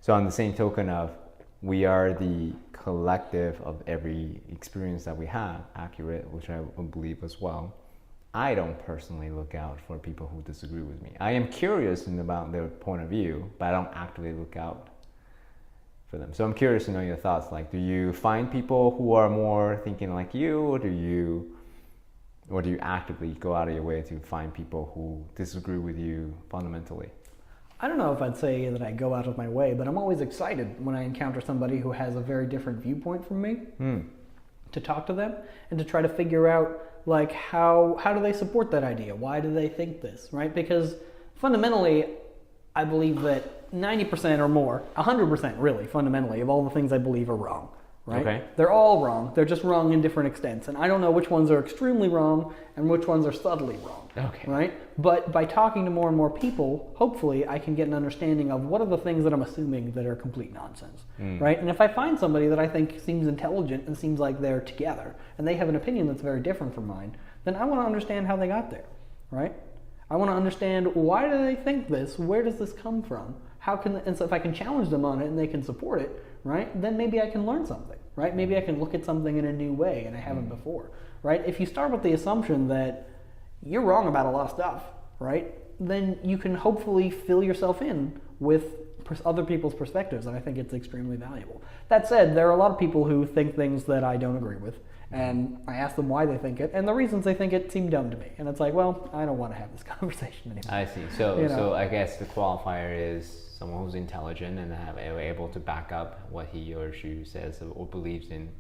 [SPEAKER 1] So on the same token of, we are the collective of every experience that we have, accurate, which I would believe as well. I don't personally look out for people who disagree with me. I am curious about their point of view, but I don't actively look out for them. So I'm curious to know your thoughts. Like, do you find people who are more thinking like you, or do you actively go out of your way to find people who disagree with you fundamentally?
[SPEAKER 2] I don't know if I'd say that I go out of my way, but I'm always excited when I encounter somebody who has a very different viewpoint from me, to talk to them and to try to figure out, like, how do they support that idea? Why do they think this, right? Because fundamentally, I believe that 90% or more, 100% really, fundamentally, of all the things I believe are wrong, right? Okay. They're all wrong. They're just wrong in different extents. And I don't know which ones are extremely wrong and which ones are subtly wrong, right? But by talking to more and more people, hopefully I can get an understanding of what are the things that I'm assuming that are complete nonsense, right? And if I find somebody that I think seems intelligent and seems like they're together, and they have an opinion that's very different from mine, then I want to understand how they got there, right? I want to understand, why do they think this? Where does this come from? And so if I can challenge them on it and they can support it, right, then maybe I can learn something, right? Maybe I can look at something in a new way and I haven't before, right? If you start with the assumption that you're wrong about a lot of stuff, right, then you can hopefully fill yourself in with other people's perspectives, and I think it's extremely valuable. That said, there are a lot of people who think things that I don't agree with, and I ask them why they think it, and the reasons they think it seem dumb to me. And it's like, well, I don't want to have this conversation anymore.
[SPEAKER 1] I see. So I guess the qualifier is someone who's intelligent and able to back up what he or she says or believes in.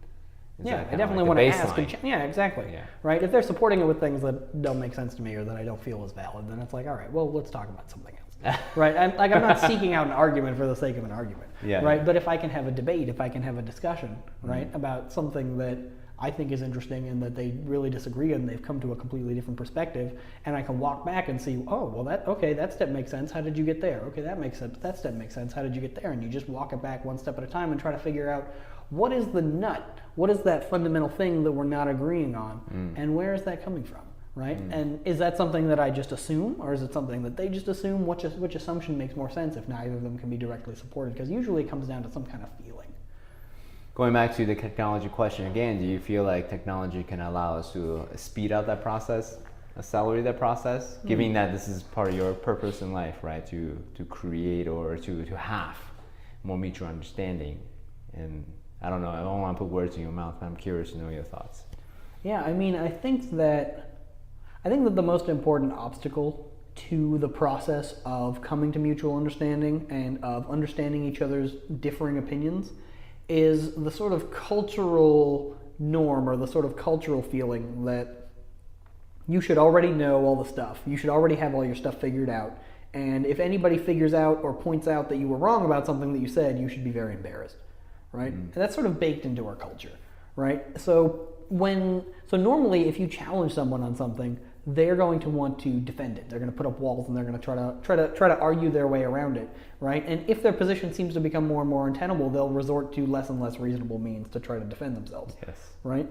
[SPEAKER 2] Yeah, I definitely want to ask. Yeah, exactly. Yeah. Right? If they're supporting it with things that don't make sense to me or that I don't feel is valid, then it's like, all right, well, let's talk about something else. Right? I'm not seeking out an argument for the sake of an argument. Yeah. Right? But if I can have a debate, if I can have a discussion, right, about something that I think is interesting and that they really disagree and they've come to a completely different perspective, and I can walk back and see, oh, well, that step makes sense. How did you get there? Okay, that makes sense. That step makes sense. How did you get there? And you just walk it back one step at a time and try to figure out what is the nut, what is that fundamental thing that we're not agreeing on, and where is that coming from, right? And is that something that I just assume, or is it something that they just assume? Which assumption makes more sense if neither of them can be directly supported? Because usually it comes down to some kind of feeling.
[SPEAKER 1] Going back to the technology question again, do you feel like technology can allow us to speed up that process, accelerate that process, given that this is part of your purpose in life, right? To create or to have more mutual understanding. And I don't know, I don't want to put words in your mouth, but I'm curious to know your thoughts.
[SPEAKER 2] Yeah, I mean, I think that the most important obstacle to the process of coming to mutual understanding and of understanding each other's differing opinions is the sort of cultural norm or the sort of cultural feeling that you should already know all the stuff. You should already have all your stuff figured out. And if anybody figures out or points out that you were wrong about something that you said, you should be very embarrassed, right? And that's sort of baked into our culture, right? So normally if you challenge someone on something, they're going to want to defend it. They're going to put up walls and they're going to try to argue their way around it, right? And if their position seems to become more and more untenable, they'll resort to less and less reasonable means to try to defend themselves, right?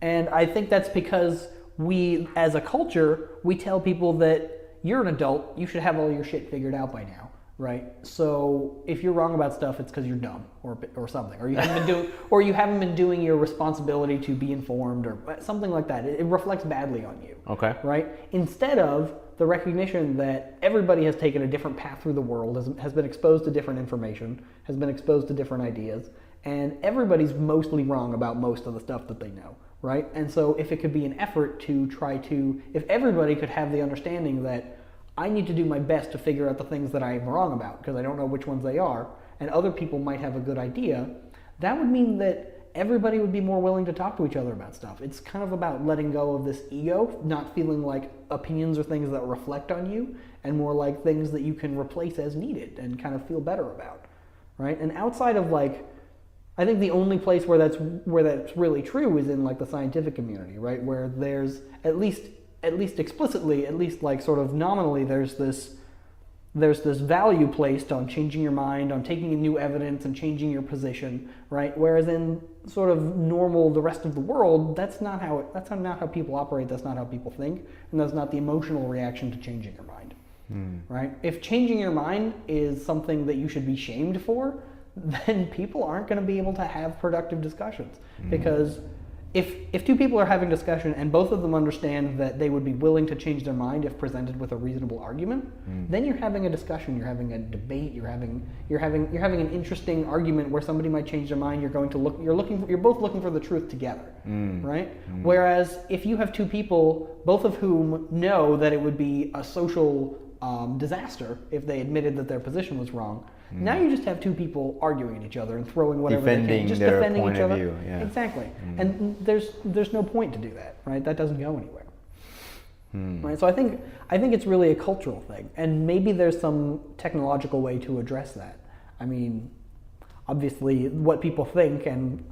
[SPEAKER 2] And I think that's because we, as a culture, we tell people that you're an adult, you should have all your shit figured out by now, right? So if you're wrong about stuff, it's because you're dumb or something, or you haven't been doing your responsibility to be informed or something like that. It reflects badly on you.
[SPEAKER 1] Okay.
[SPEAKER 2] Right? Instead of the recognition that everybody has taken a different path through the world, has been exposed to different information, has been exposed to different ideas, and everybody's mostly wrong about most of the stuff that they know, right? And so if it could be an effort to if everybody could have the understanding that I need to do my best to figure out the things that I'm wrong about because I don't know which ones they are, and other people might have a good idea, that would mean that everybody would be more willing to talk to each other about stuff. It's kind of about letting go of this ego, not feeling like opinions are things that reflect on you, and more like things that you can replace as needed and kind of feel better about, right? And outside of I think the only place where that's really true is in the scientific community, right? Where there's at least explicitly, at least sort of nominally, there's this value placed on changing your mind, on taking in new evidence and changing your position, right? Whereas in sort of the rest of the world, that's not how people operate, that's not how people think, and that's not the emotional reaction to changing your mind, right? If changing your mind is something that you should be shamed for, then people aren't going to be able to have productive discussions, because if two people are having discussion and both of them understand that they would be willing to change their mind if presented with a reasonable argument, then you're having a discussion, you're having a debate, you're having an interesting argument where somebody might change their mind. You're both looking for the truth together, right? Whereas if you have two people, both of whom know that it would be a social disaster if they admitted that their position was wrong, now you just have two people arguing at each other and throwing whatever they can, just defending each other. View, yeah. Exactly. And there's no point to do that, right? That doesn't go anywhere. Right? So I think it's really a cultural thing, and maybe there's some technological way to address that. I mean, obviously, what people think and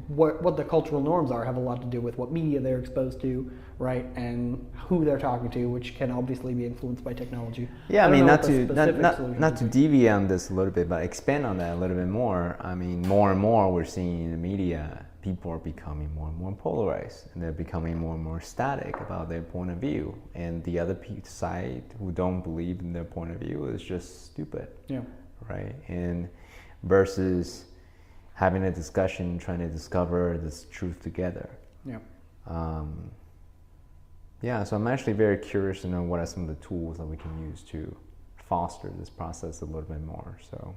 [SPEAKER 2] what the cultural norms are have a lot to do with what media they're exposed to, right, and who they're talking to, which can obviously be influenced by technology.
[SPEAKER 1] Yeah, I mean, not to deviate on this a little bit, but expand on that a little bit more. I mean, more and more we're seeing in the media, people are becoming more and more polarized, and they're becoming more and more static about their point of view, and the other side who don't believe in their point of view is just stupid. Yeah. Right, and versus having a discussion, trying to discover this truth together. Yeah. So I'm actually very curious to know what are some of the tools that we can use to foster this process a little bit more. So,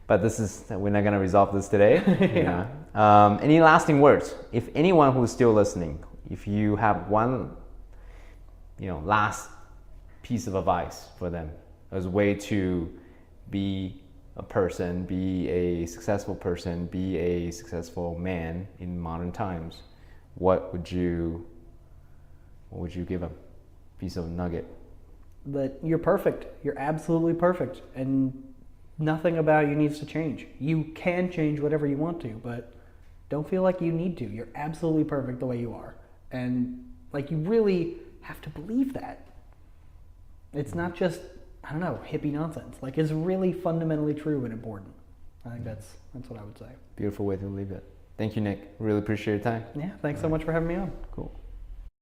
[SPEAKER 1] but we're not going to resolve this today. Yeah. Any lasting words? If anyone who's still listening, if you have one, last piece of advice for them as a way to be a person, be a successful person, be a successful man in modern times, what would you give a piece of nugget? That you're perfect. You're absolutely perfect, and nothing about you needs to change. You can change whatever you want to, but
[SPEAKER 2] Don't feel like you need to. You're absolutely perfect the way you are. And like you really have to believe that. It's not just, I don't know, hippie nonsense. Like it's really fundamentally true and important. I think that's what I would say.
[SPEAKER 1] Beautiful way to leave it. Thank you, Nick. Really appreciate your time.
[SPEAKER 2] Yeah, thanks so much for having me on.
[SPEAKER 1] Cool.